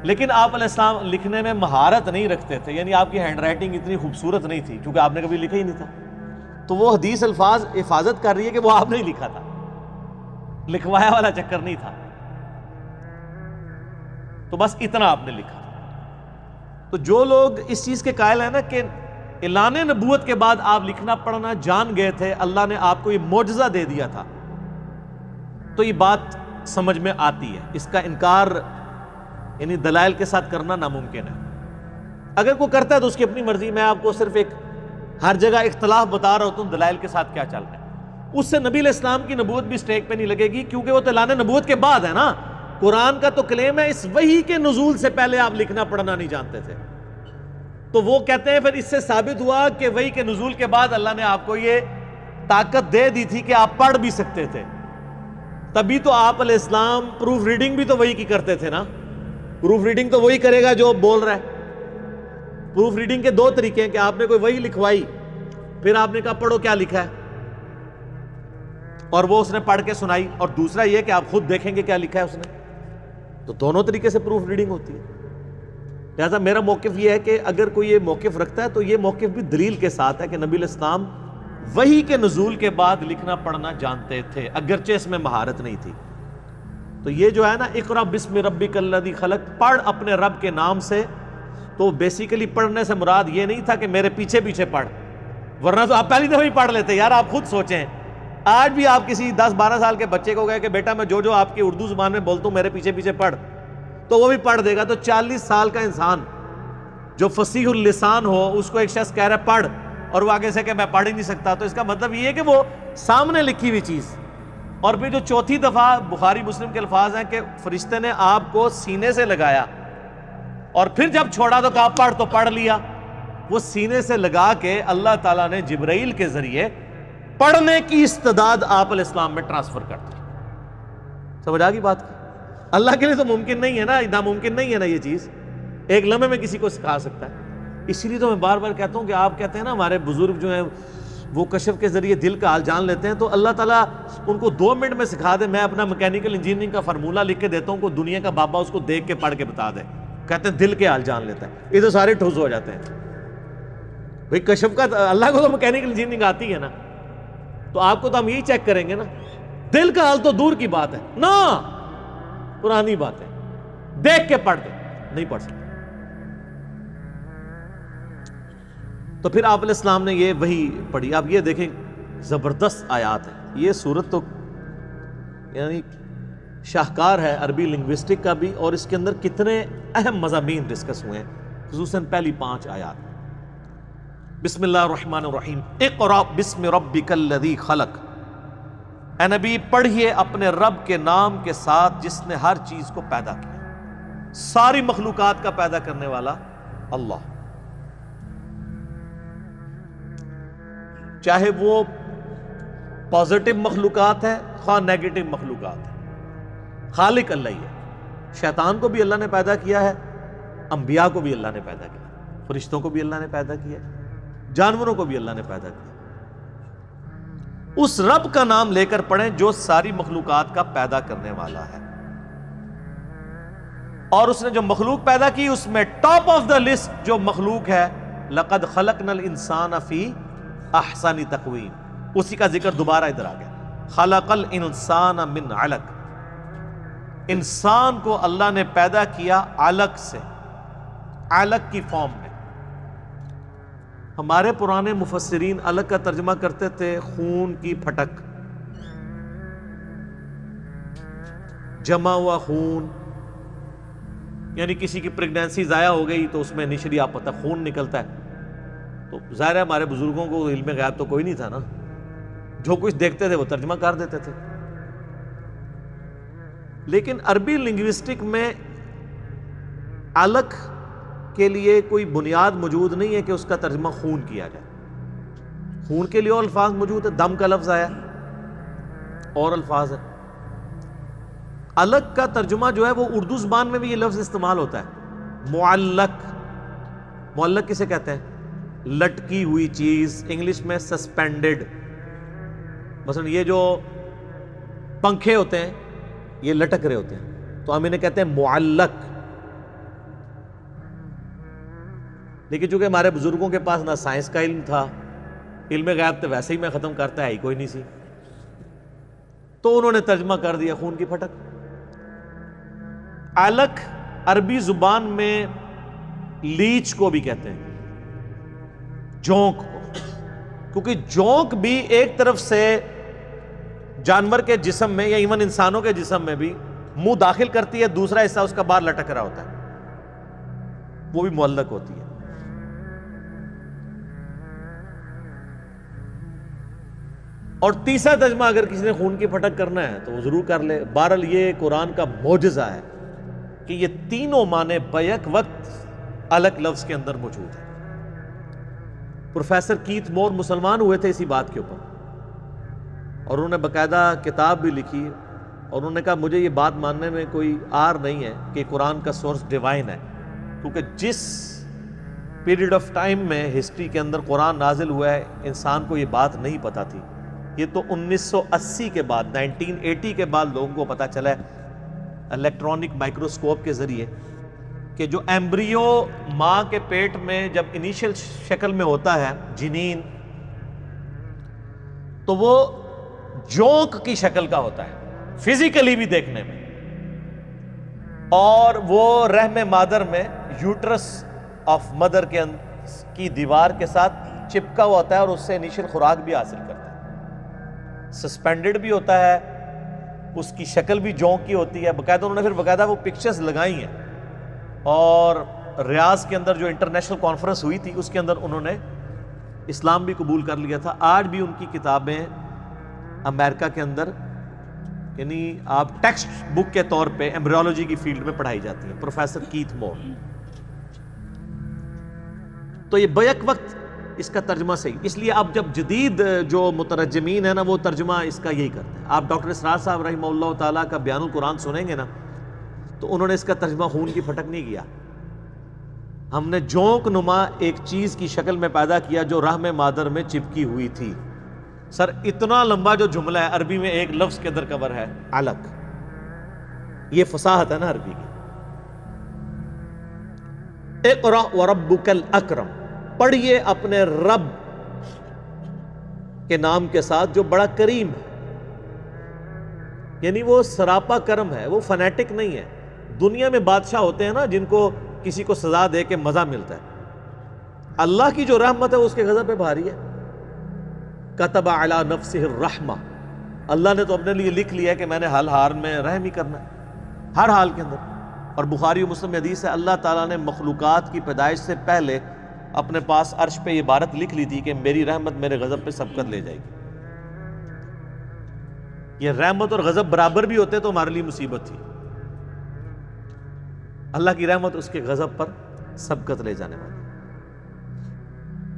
لیکن آپ علیہ السلام لکھنے میں مہارت نہیں رکھتے تھے، یعنی آپ کی ہینڈ رائٹنگ اتنی خوبصورت نہیں تھی کیونکہ آپ نے کبھی لکھا ہی نہیں تھا. تو وہ حدیث الفاظ حفاظت کر رہی ہے کہ وہ آپ نے ہی لکھا تھا، لکھوایا والا چکر نہیں تھا. تو بس اتنا آپ نے لکھا. تو جو لوگ اس چیز کے قائل ہیں نا کہ اعلان نبوت کے بعد آپ لکھنا پڑھنا جان گئے تھے، اللہ نے آپ کو یہ معجزہ دے دیا تھا، تو یہ بات سمجھ میں آتی ہے. اس کا انکار یعنی دلائل کے ساتھ کرنا ناممکن ہے. اگر کوئی کرتا ہے تو اس کی اپنی مرضی. میں آپ کو صرف ایک ہر جگہ اختلاف بتا رہا ہوتا ہوں دلائل کے ساتھ کیا چل رہا ہے. اس سے نبی علیہ السلام کی نبوت بھی سٹیک پہ نہیں لگے گی، کیونکہ وہ تو اعلان نبوت کے بعد ہے نا. قرآن کا تو کلیم ہے اس وحی کے نزول سے پہلے آپ لکھنا پڑھنا نہیں جانتے تھے. تو وہ کہتے ہیں پھر اس سے ثابت ہوا کہ وحی کے نزول کے بعد اللہ نے آپ کو یہ طاقت دے دی تھی کہ آپ پڑھ بھی سکتے تھے. تبھی تو آپ علیہ السلام پروف ریڈنگ بھی تو وہی کی کرتے تھے نا. پروف ریڈنگ تو وہی کرے گا جو بول رہا ہے. پروف ریڈنگ کے 2 طریقے ہیں کہ آپ نے کوئی وہی لکھوائی، پھر آپ نے کہا پڑھو کیا لکھا ہے، اور وہ اس نے پڑھ کے سنائی، اور دوسرا یہ کہ آپ خود دیکھیں گے کیا لکھا ہے اس نے. تو دونوں طریقے سے پروف ریڈنگ ہوتی ہے. لہٰذا میرا موقف یہ ہے کہ اگر کوئی یہ موقف رکھتا ہے تو یہ موقف بھی دلیل کے ساتھ ہے کہ نبی علیہ السلام وحی کے نزول کے بعد لکھنا پڑھنا جانتے تھے، اگرچہ اس میں مہارت نہیں تھی. تو یہ جو ہے نا اقرأ بسم ربک الذی خلق، پڑھ اپنے رب کے نام سے، تو بیسیکلی پڑھنے سے مراد یہ نہیں تھا کہ میرے پیچھے پیچھے پڑھ، ورنہ تو آپ پہلی دفعہ ہی پڑھ لیتے. یار آپ خود سوچیں، آج بھی آپ کسی 10-12 سال کے بچے کو گئے کہ بیٹا میں جو آپ کی اردو زبان میں بولتا ہوں میرے پیچھے پیچھے پڑھ، تو وہ بھی پڑھ دے گا. تو 40 سال کا انسان جو فصیح اللسان ہو، اس کو ایک شخص کہہ رہا ہے پڑھ، اور وہ آگے سے کہ میں پڑھ ہی نہیں سکتا، تو اس کا مطلب یہ ہے کہ وہ سامنے لکھی ہوئی چیز. اور پھر جو چوتھی دفعہ بخاری مسلم کے الفاظ ہیں کہ فرشتے نے آپ کو سینے سے لگایا اور پھر جب چھوڑا تو کہا پڑھ، تو پڑھ لیا. وہ سینے سے لگا کے اللہ تعالیٰ نے جبرائیل کے ذریعے پڑھنے کی استعداد آپ علیہ السلام میں ٹرانسفر کر دی. سمجھ آ گئی بات؟ اللہ کے لیے تو ممکن نہیں ہے نا، ناممکن نہیں ہے نا یہ چیز، ایک لمحے میں کسی کو سکھا سکتا ہے. اسی لیے تو میں بار بار کہتا ہوں کہ آپ کہتے ہیں نا ہمارے بزرگ جو ہیں وہ کشف کے ذریعے دل کا حال جان لیتے ہیں تو اللہ تعالیٰ ان کو 2 منٹ میں سکھا دے. میں اپنا میکینیکل انجینئرنگ کا فارمولہ لکھ کے دیتا ہوں, کو دنیا کا بابا اس کو دیکھ کے پڑھ کے بتا دے, کہتے ہیں دل کے حال جان لیتا ہے. یہ تو سارے ٹھوس ہو جاتے ہیں. بھئی کشف کا اللہ کو تو میکینیکل انجینئرنگ آتی ہے نا, تو آپ کو تو ہم یہی چیک کریں گے نا. دل کا حال تو دور کی بات ہے نا, پرانی بات ہے, دیکھ کے پڑھ دے, نہیں پڑھ سکتے. تو پھر آپ علیہ السلام نے یہ وہی پڑھی. آپ یہ دیکھیں زبردست آیات ہے. یہ سورت تو یعنی شاہکار ہے عربی لنگوسٹک کا بھی, اور اس کے اندر کتنے اہم مضامین ڈسکس ہوئے ہیں, خصوصاً پہلی 5 آیات. بسم اللہ الرحمن الرحیم. اقرأ بسم ربک الذی خلق. اے نبی پڑھیے اپنے رب کے نام کے ساتھ جس نے ہر چیز کو پیدا کیا. ساری مخلوقات کا پیدا کرنے والا اللہ, چاہے وہ پازیٹو مخلوقات ہے خواہ نیگیٹو مخلوقات ہے, خالق اللہ ہی ہے. شیطان کو بھی اللہ نے پیدا کیا ہے, انبیاء کو بھی اللہ نے پیدا کیا, فرشتوں کو بھی اللہ نے پیدا کیا, جانوروں کو بھی اللہ نے پیدا کیا. اس رب کا نام لے کر پڑھیں جو ساری مخلوقات کا پیدا کرنے والا ہے. اور اس نے جو مخلوق پیدا کی اس میں ٹاپ آف دا لسٹ جو مخلوق ہے لقد خلقنا الانسان فی احسن تقویم, اسی کا ذکر دوبارہ ادھر آ گیا. خلق الانسان من علق, انسان کو اللہ نے پیدا کیا علق سے, علق کی فارم میں. ہمارے پرانے مفسرین علق کا ترجمہ کرتے تھے خون کی پھٹک, جمع ہوا خون, یعنی کسی کی پریگنینسی ضائع ہو گئی تو اس میں انیشلی آپ پتہ خون نکلتا ہے. تو ظاہر ہے ہمارے بزرگوں کو علم غیب تو کوئی نہیں تھا نا, جو کچھ دیکھتے تھے وہ ترجمہ کر دیتے تھے. لیکن عربی لنگوسٹک میں علق کے لیے کوئی بنیاد موجود نہیں ہے کہ اس کا ترجمہ خون کیا جائے. خون کے لیے اور الفاظ موجود ہے, دم کا لفظ آیا اور الفاظ ہے. علق کا ترجمہ جو ہے وہ اردو زبان میں بھی یہ لفظ استعمال ہوتا ہے, معلق. معلق کسے کہتے ہیں؟ لٹکی ہوئی چیز, انگلش میں سسپینڈڈ. مثلا یہ جو پنکھے ہوتے ہیں یہ لٹک رہے ہوتے ہیں تو ہم انہیں کہتے ہیں معلق. لیکن چونکہ ہمارے بزرگوں کے پاس نہ سائنس کا علم تھا, علم غیب تو ویسے ہی میں ختم کرتا ہے ہی کوئی نہیں سی, تو انہوں نے ترجمہ کر دیا خون کی پھٹک. علق عربی زبان میں لیچ کو بھی کہتے ہیں, جونک کو, کیونکہ جونک بھی ایک طرف سے جانور کے جسم میں یا ایون انسانوں کے جسم میں بھی منہ داخل کرتی ہے, دوسرا حصہ اس کا باہر لٹک رہا ہوتا ہے, وہ بھی معلق ہوتی ہے. اور تیسرا ترجمہ اگر کسی نے خون کی پھٹک کرنا ہے تو وہ ضرور کر لے. بہرحال یہ قرآن کا معجزہ ہے کہ یہ تینوں معنی بیک وقت علق لفظ کے اندر موجود ہے. پروفیسر کیتھ مور مسلمان ہوئے تھے اسی بات کے اوپر, اور انہوں نے باقاعدہ کتاب بھی لکھی, اور انہوں نے کہا مجھے یہ بات ماننے میں کوئی آر نہیں ہے کہ قرآن کا سورس ڈیوائن ہے, کیونکہ جس پیریڈ آف ٹائم میں ہسٹری کے اندر قرآن نازل ہوا ہے انسان کو یہ بات نہیں پتا تھی. یہ تو 1980 کے بعد 1980 کے بعد لوگوں کو پتا چلا ہے الیکٹرانک مائکروسکوپ کے ذریعے کہ جو ایمبریو ماں کے پیٹ میں جب انیشل شکل میں ہوتا ہے جنین, تو وہ جونک کی شکل کا ہوتا ہے فزیکلی بھی دیکھنے میں, اور وہ رحم مادر میں یوٹرس آف مدر کی دیوار کے ساتھ چپکا ہوا ہوتا ہے, اور اس سے انیشل خوراک بھی حاصل کرتا ہے. سسپینڈڈ بھی ہوتا ہے, اس کی شکل بھی جونک کی ہوتی ہے. باقاعدہ انہوں نے پھر باقاعدہ وہ پکچرز لگائی ہیں, اور ریاض کے اندر جو انٹرنیشنل کانفرنس ہوئی تھی اس کے اندر انہوں نے اسلام بھی قبول کر لیا تھا. آج بھی ان کی کتابیں امریکہ کے اندر یعنی آپ ٹیکسٹ بک کے طور پہ ایمبریولوجی کی فیلڈ میں پڑھائی جاتی ہیں, پروفیسر کیتھ مور. تو یہ بیک وقت اس کا ترجمہ صحیح. اس لیے اب جب جدید جو مترجمین ہیں نا وہ ترجمہ اس کا یہی کرتے ہیں. آپ ڈاکٹر اسرار صاحب رحمہ اللہ تعالیٰ کا بیان القرآن سنیں گے نا تو انہوں نے اس کا ترجمہ خون کی پھٹک نہیں کیا, ہم نے جونک نما ایک چیز کی شکل میں پیدا کیا جو رحم مادر میں چپکی ہوئی تھی. سر اتنا لمبا جو جملہ ہے عربی میں ایک لفظ کے اندر کور ہے, علق. یہ فصاحت ہے نا عربی کی. اقرأ وربک الاکرم, پڑھیے اپنے رب کے نام کے ساتھ جو بڑا کریم ہے. یعنی وہ سراپا کرم ہے, وہ فنیٹک نہیں ہے. دنیا میں بادشاہ ہوتے ہیں نا جن کو کسی کو سزا دے کے مزہ ملتا ہے. اللہ کی جو رحمت ہے اس کے غضب پہ بھاری ہے. کتب علی نفسہ الرحمہ, اللہ نے تو اپنے لیے لکھ لیا ہے کہ میں نے ہر حال میں رحم ہی کرنا ہے, ہر حال کے اندر. اور بخاری و مسلم حدیث ہے, اللہ تعالیٰ نے مخلوقات کی پیدائش سے پہلے اپنے پاس عرش پہ یہ عبارت لکھ لی تھی کہ میری رحمت میرے غضب پہ سبقت لے جائے گی. یہ رحمت اور غضب برابر بھی ہوتے تو ہمارے لیے مصیبت تھی. اللہ کی رحمت اس کے غضب پر سبقت لے جانے والی.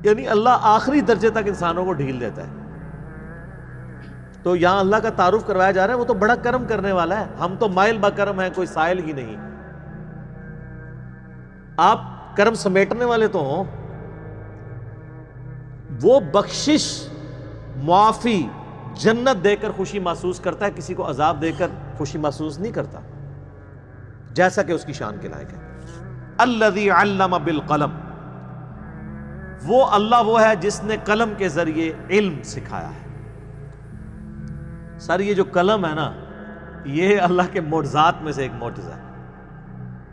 یعنی اللہ آخری درجے تک انسانوں کو ڈھیل دیتا ہے. تو یہاں اللہ کا تعارف کروایا جا رہا ہے, وہ تو بڑا کرم کرنے والا ہے. ہم تو مائل با کرم ہیں, کوئی سائل ہی نہیں. آپ کرم سمیٹنے والے تو ہوں. وہ بخشش, معافی, جنت دے کر خوشی محسوس کرتا ہے, کسی کو عذاب دے کر خوشی محسوس نہیں کرتا, جیسا کہ اس کی شان کے لائق ہے. الذی علم بالقلم, وہ اللہ وہ ہے جس نے قلم کے ذریعے علم سکھایا ہے. سر یہ جو قلم ہے نا, یہ اللہ کے معجزات میں سے ایک معجزہ ہے.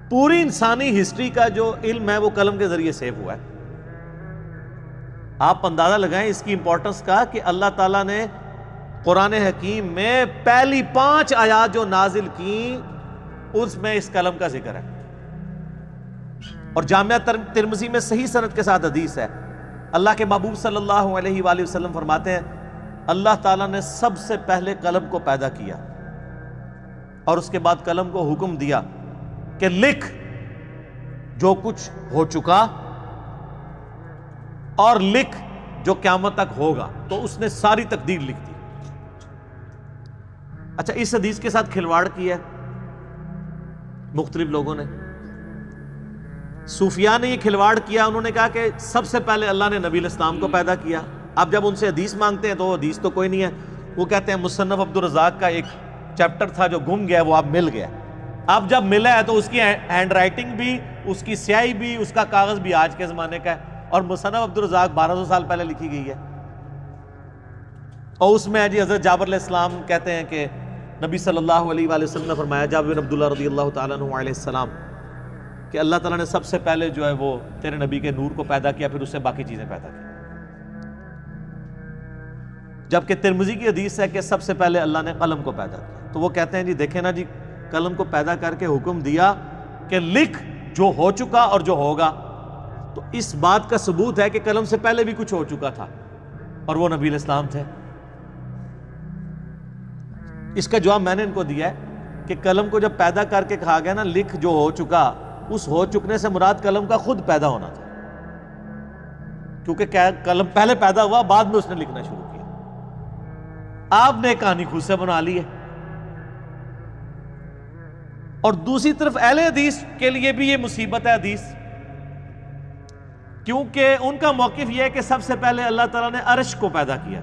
پوری انسانی ہسٹری کا جو علم ہے وہ قلم کے ذریعے سیو ہوا ہے. آپ اندازہ لگائیں اس کی امپورٹنس کا کہ اللہ تعالیٰ نے قرآن حکیم میں پہلی 5 آیات جو نازل کی اس میں اس قلم کا ذکر ہے. اور جامعہ ترمذی میں صحیح سند کے ساتھ حدیث ہے, اللہ کے محبوب صلی اللہ علیہ وآلہ وسلم فرماتے ہیں اللہ تعالیٰ نے سب سے پہلے قلم کو پیدا کیا اور اس کے بعد قلم کو حکم دیا کہ لکھ جو کچھ ہو چکا اور لکھ جو قیامت تک ہوگا. تو اس نے ساری تقدیر لکھ دی. اچھا, اس حدیث کے ساتھ کھلواڑ کیا ہے مختلف لوگوں نے. صوفیاء نے یہ کھلواڑ کیا, انہوں نے کہا کہ سب سے پہلے اللہ نے نبی علیہ السلام کو پیدا کیا. اب جب ان سے حدیث مانگتے ہیں تو حدیث تو کوئی نہیں ہے. وہ کہتے ہیں مصنف عبدالرزاق کا ایک چیپٹر تھا جو گم گیا, وہ اب مل گیا. اب جب ملا ہے تو اس کی ہینڈ رائٹنگ بھی, اس کی سیاہی بھی, اس کا کاغذ بھی آج کے زمانے کا ہے. اور مصنف عبدالرزاق 1200 سال پہلے لکھی گئی ہے. اور اس میں جی حضرت جابر علیہ السلام کہتے ہیں کہ نبی صلی اللہ علیہ وآلہ وسلم نے فرمایا, جابر بن عبداللہ رضی اللہ تعالیٰ عنہ علیہ السلام, کہ اللہ تعالیٰ نے سب سے پہلے جو ہے وہ تیرے نبی کے نور کو پیدا کیا, پھر اس سے باقی چیزیں پیدا کی. جبکہ ترمذی کی حدیث ہے کہ سب سے پہلے اللہ نے قلم کو پیدا کیا. تو وہ کہتے ہیں جی دیکھیں نا جی, قلم کو پیدا کر کے حکم دیا کہ لکھ جو ہو چکا اور جو ہوگا. تو اس بات کا ثبوت ہے کہ قلم سے پہلے بھی کچھ ہو چکا تھا اور وہ نبی علیہ السلام تھے. اس کا جواب میں نے ان کو دیا ہے کہ قلم کو جب پیدا کر کے کہا گیا نا لکھ جو ہو چکا, اس ہو چکنے سے مراد قلم کا خود پیدا ہونا تھا, کیونکہ قلم پہلے پیدا ہوا, بعد میں اس نے لکھنا شروع کیا. آپ نے کہانی خود سے بنا لی ہے. اور دوسری طرف اہل حدیث کے لیے بھی یہ مصیبت ہے حدیث, کیونکہ ان کا موقف یہ ہے کہ سب سے پہلے اللہ تعالیٰ نے عرش کو پیدا کیا,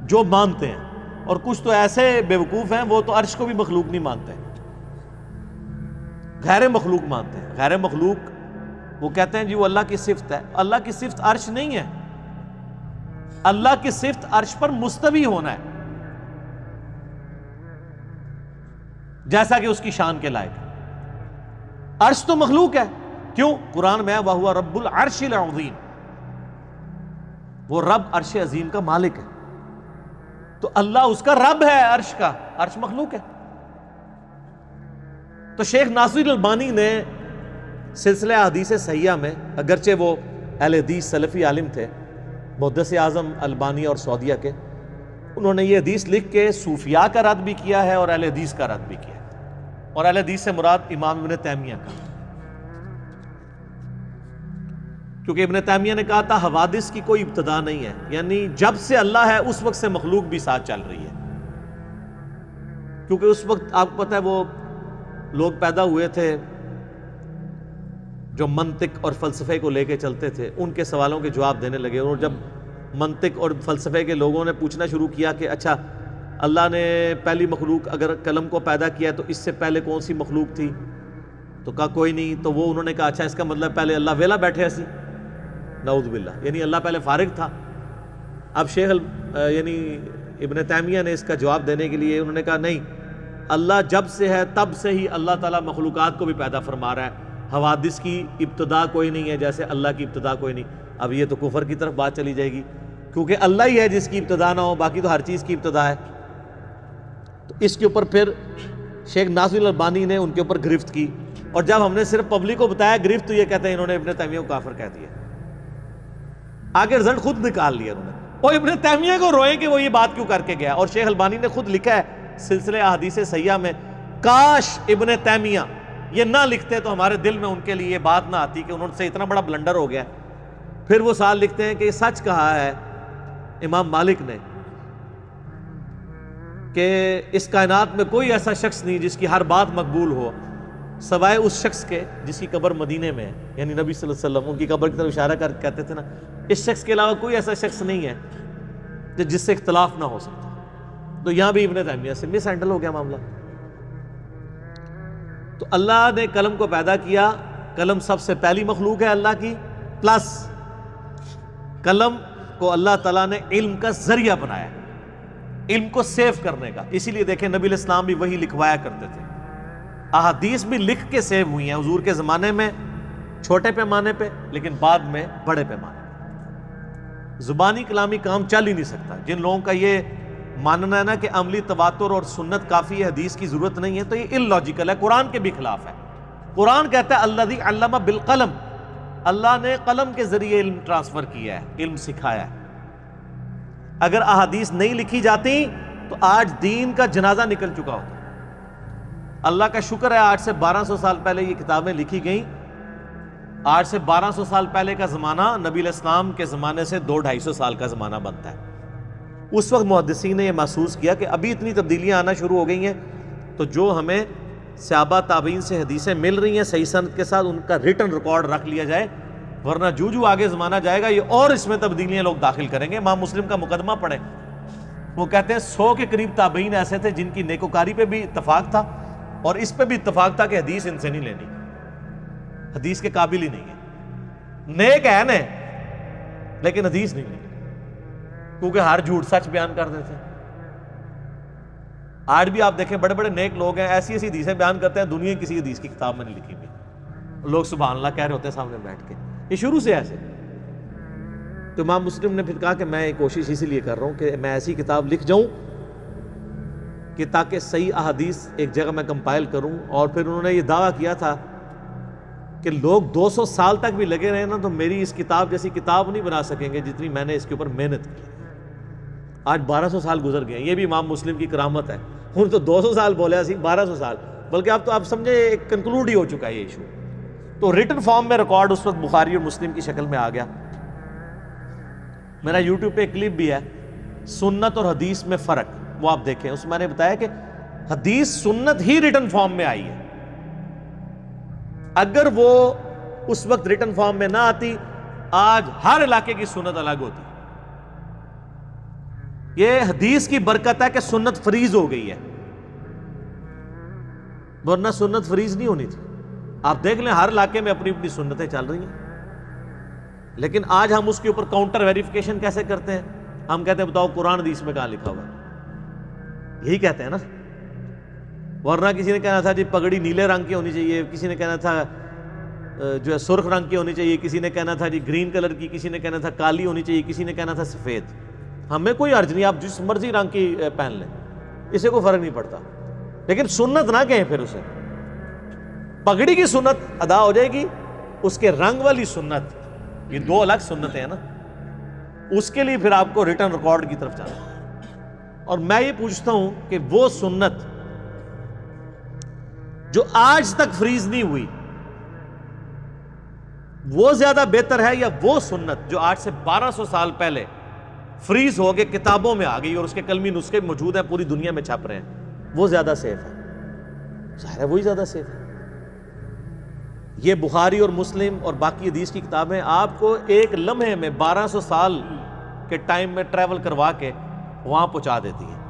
جو مانتے ہیں. اور کچھ تو ایسے بیوقوف ہیں وہ تو عرش کو بھی مخلوق نہیں مانتے, غیر مخلوق مانتے ہیں. غیر مخلوق وہ کہتے ہیں جی وہ اللہ کی صفت ہے. اللہ کی صفت عرش نہیں ہے, اللہ کی صفت عرش پر مستوی ہونا ہے, جیسا کہ اس کی شان کے لائق ہے. عرش تو مخلوق ہے, کیوں؟ قرآن میں وَهُوَ رَبُّ الْعَرْشِ الْعَظِيمِ, وہ رب عرش عظیم کا مالک ہے. تو اللہ اس کا رب ہے, عرش کا, عرش مخلوق ہے. تو شیخ ناصر البانی نے سلسلہ حدیث صحیحہ میں, اگرچہ وہ اہل حدیث سلفی عالم تھے, محدث اعظم البانی اور سعودیہ کے, انہوں نے یہ حدیث لکھ کے صوفیاء کا رد بھی کیا ہے اور اہل حدیث کا رد بھی کیا ہے. اور اہل حدیث سے مراد امام ابن تیمیہ کا, کیونکہ ابن تیمیہ نے کہا تھا حوادث کی کوئی ابتدا نہیں ہے, یعنی جب سے اللہ ہے اس وقت سے مخلوق بھی ساتھ چل رہی ہے. کیونکہ اس وقت آپ کو پتہ ہے وہ لوگ پیدا ہوئے تھے جو منطق اور فلسفے کو لے کے چلتے تھے ان کے سوالوں کے جواب دینے لگے. اور جب منطق اور فلسفے کے لوگوں نے پوچھنا شروع کیا کہ اچھا اللہ نے پہلی مخلوق اگر قلم کو پیدا کیا تو اس سے پہلے کون سی مخلوق تھی؟ تو کہا کوئی نہیں. تو وہ انہوں نے کہا اچھا اس کا مطلب پہلے اللہ ویلا بیٹھے ایسی. نعوذ باللہ، یعنی اللہ پہلے فارغ تھا. اب شیخ یعنی ابن تیمیہ نے اس کا جواب دینے کے لیے انہوں نے کہا نہیں، اللہ جب سے ہے تب سے ہی اللہ تعالیٰ مخلوقات کو بھی پیدا فرما رہا ہے. حوادث کی ابتدا کوئی نہیں ہے جیسے اللہ کی ابتدا کوئی نہیں. اب یہ تو کفر کی طرف بات چلی جائے گی، کیونکہ اللہ ہی ہے جس کی ابتدا نہ ہو، باقی تو ہر چیز کی ابتدا ہے. تو اس کے اوپر پھر شیخ ناصر الالبانی نے ان کے اوپر گرفت کی. اور جب ہم نے صرف پبلک کو بتایا گرفت، تو یہ کہتے ہیں انہوں نے ابن تیمیہ کو کافر کہہ دیا. آگے رزلٹ خود نکال لیا انہوں نے. اور ابن تیمیہ کو روئیں کہ وہ یہ بات کیوں کر کے گیا. اور شیخ البانی نے خود لکھا ہے سلسلہ احادیث صحیحہ میں، کاش ابن تیمیہ یہ نہ لکھتے تو ہمارے دل میں ان کے لیے یہ بات نہ آتی کہ انہوں سے اتنا بڑا بلنڈر ہو گیا. پھر وہ سال لکھتے ہیں کہ یہ سچ کہا ہے امام مالک نے کہ اس کائنات میں کوئی ایسا شخص نہیں جس کی ہر بات مقبول ہو سوائے اس شخص کے جس کی قبر مدینے میں ہے. یعنی نبی صلی اللہ علیہ وسلم ان کی قبر کی طرف اشارہ کر کہتے تھے نا، اس شخص کے علاوہ کوئی ایسا شخص نہیں ہے جس سے اختلاف نہ ہو سکتا. تو یہاں بھی ابن تیمیہ سے مس ہینڈل ہو گیا معاملہ. تو اللہ نے قلم کو پیدا کیا، قلم سب سے پہلی مخلوق ہے اللہ کی، پلس قلم کو اللہ تعالیٰ نے علم کا ذریعہ بنایا، علم کو سیو کرنے کا. اسی لیے دیکھیں نبی علیہ السلام بھی وہی لکھوایا کرتے تھے. احادیث بھی لکھ کے سیو ہوئی ہیں حضور کے زمانے میں چھوٹے پیمانے پہ، لیکن بعد میں بڑے پیمانے پہ. زبانی کلامی کام چل ہی نہیں سکتا. جن لوگوں کا یہ ماننا ہے نا کہ عملی تواتر اور سنت کافی ہے، حدیث کی ضرورت نہیں ہے، تو یہ ان لاجیکل ہے، قرآن کے بھی خلاف ہے. قرآن کہتا ہے الذی علم بالقلم، اللہ نے قلم کے ذریعے علم ٹرانسفر کیا ہے، علم سکھایا ہے. اگر احادیث نہیں لکھی جاتی تو آج دین کا جنازہ نکل چکا ہوتا. اللہ کا شکر ہے آج سے 1200 سال پہلے یہ کتابیں لکھی گئیں. آج سے 1200 سال پہلے کا زمانہ نبی علیہ السلام کے زمانے سے 200-250 سال کا زمانہ بنتا ہے. اس وقت محدثین نے یہ محسوس کیا کہ ابھی اتنی تبدیلیاں آنا شروع ہو گئی ہیں، تو جو ہمیں صحابہ تابعین سے حدیثیں مل رہی ہیں صحیح سند کے ساتھ، ان کا ریٹن ریکارڈ رکھ لیا جائے، ورنہ جو آگے زمانہ جائے گا یہ اور اس میں تبدیلیاں لوگ داخل کریں گے. امام مسلم کا مقدمہ پڑھیں، وہ کہتے ہیں 100 کے قریب تابعین ایسے تھے جن کی نیکوکاری پہ بھی اتفاق تھا اور اس پہ بھی اتفاق تھا کہ حدیث ان سے نہیں لینی، حدیث کے قابل ہی نہیں ہے. نیک ہے نا لیکن حدیث نہیں لینی، کیونکہ ہر جھوٹ سچ بیان کر دیتے ہیں. آج بھی آپ دیکھیں بڑے بڑے نیک لوگ ہیں، ایسی ایسی حدیثیں بیان کرتے ہیں دنیا کسی حدیث کی کتاب میں نہیں لکھی ہوئی، لوگ سبحان اللہ کہہ رہے ہوتے ہیں سامنے بیٹھ کے. یہ شروع سے ایسے. تو امام مسلم نے پھر کہا کہ میں یہ کوشش اسی لیے کر رہا ہوں کہ میں ایسی کتاب لکھ جاؤں کہ تاکہ صحیح احادیث ایک جگہ میں کمپائل کروں. اور پھر انہوں نے یہ دعویٰ کیا تھا کہ لوگ 200 سال تک بھی لگے رہے نا تو میری اس کتاب جیسی کتاب نہیں بنا سکیں گے جتنی میں نے اس کے اوپر محنت کی. آج 1200 سال گزر گئے. یہ بھی امام مسلم کی کرامت ہے. ہوں تو 200 سال بولے سی 1200 سال، بلکہ اب تو آپ سمجھے ایک کنکلوڈ ہی ہو چکا ہے یہ ایشو. تو ریٹن فارم میں ریکارڈ اس وقت بخاری اور مسلم کی شکل میں آ گیا. میرا یوٹیوب پہ ایک کلپ بھی ہے سنت اور حدیث میں فرق، وہ آپ دیکھیں. اس میں نے بتایا کہ حدیث سنت ہی ریٹن فارم میں آئی ہے. اگر وہ اس وقت ریٹن فارم میں نہ آتی آج ہر علاقے کی سنت الگ ہوتی. یہ حدیث کی برکت ہے کہ سنت فریز ہو گئی ہے، ورنہ سنت فریز نہیں ہونی تھی. آپ دیکھ لیں ہر علاقے میں اپنی اپنی سنتیں چل رہی ہیں، لیکن آج ہم اس کے اوپر کاؤنٹر ویریفیکیشن کیسے کرتے ہیں؟ ہم کہتے ہیں بتاؤ قرآن حدیث میں کہاں لکھا ہوا ہے، یہی کہتے ہیں نا. ورنہ کسی نے کہنا تھا جی پگڑی نیلے رنگ کی ہونی چاہیے، کسی نے کہنا تھا جو ہے سرخ رنگ کی ہونی چاہیے، کسی نے کہنا تھا جی گرین کلر کی، کسی نے کہنا تھا کالی ہونی چاہیے، کسی نے کہنا تھا سفید. ہمیں کوئی عرض نہیں، آپ جس مرضی رنگ کی پہن لیں، اسے کوئی فرق نہیں پڑتا. لیکن سنت نہ کہیں پھر اسے. پگڑی کی سنت ادا ہو جائے گی، اس کے رنگ والی سنت، یہ دو الگ سنتیں ہیں نا، اس کے لیے پھر آپ کو ریٹن ریکارڈ کی طرف جانا. اور میں یہ پوچھتا ہوں کہ وہ سنت جو آج تک فریز نہیں ہوئی وہ زیادہ بہتر ہے یا وہ سنت جو آج سے 1200 سال پہلے فریز ہو کے کتابوں میں آ گئی اور اس کے کلمی نسخے موجود ہیں پوری دنیا میں چھپ رہے ہیں، وہ زیادہ سیف ہے؟ ظاہر ہے وہی زیادہ سیف ہے. یہ بخاری اور مسلم اور باقی حدیث کی کتابیں آپ کو ایک لمحے میں 1200 سال کے ٹائم میں ٹریول کروا کے وہاں پہنچا دیتی ہیں.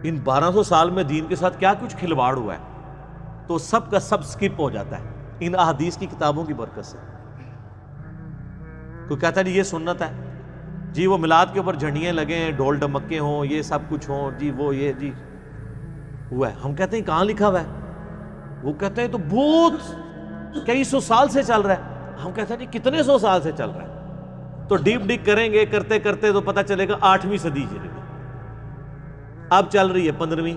ان 1200 سال میں دین کے ساتھ کیا کچھ کھلواڑ ہوا ہے، تو سب کا سب سکپ ہو جاتا ہے ان احادیث کی کتابوں کی برکت سے. کوئی کہتا ہے جی یہ سنت ہے، جی وہ میلاد کے اوپر جھنڈیاں لگے ہیں، ڈھول ڈمکے ہوں، یہ سب کچھ ہوں، جی وہ یہ جی ہوا ہے. ہم کہتے ہیں کہاں لکھا ہوا ہے؟ وہ کہتے ہیں تو بہت کئی سو سال سے چل رہا ہے. ہم کہتے ہیں جی کتنے سو سال سے چل رہا ہے؟ تو ڈیپ ڈگ کریں گے، کرتے کرتے تو پتہ چلے گا 8ویں صدی چلے گی، اب چل رہی ہے 15ویں،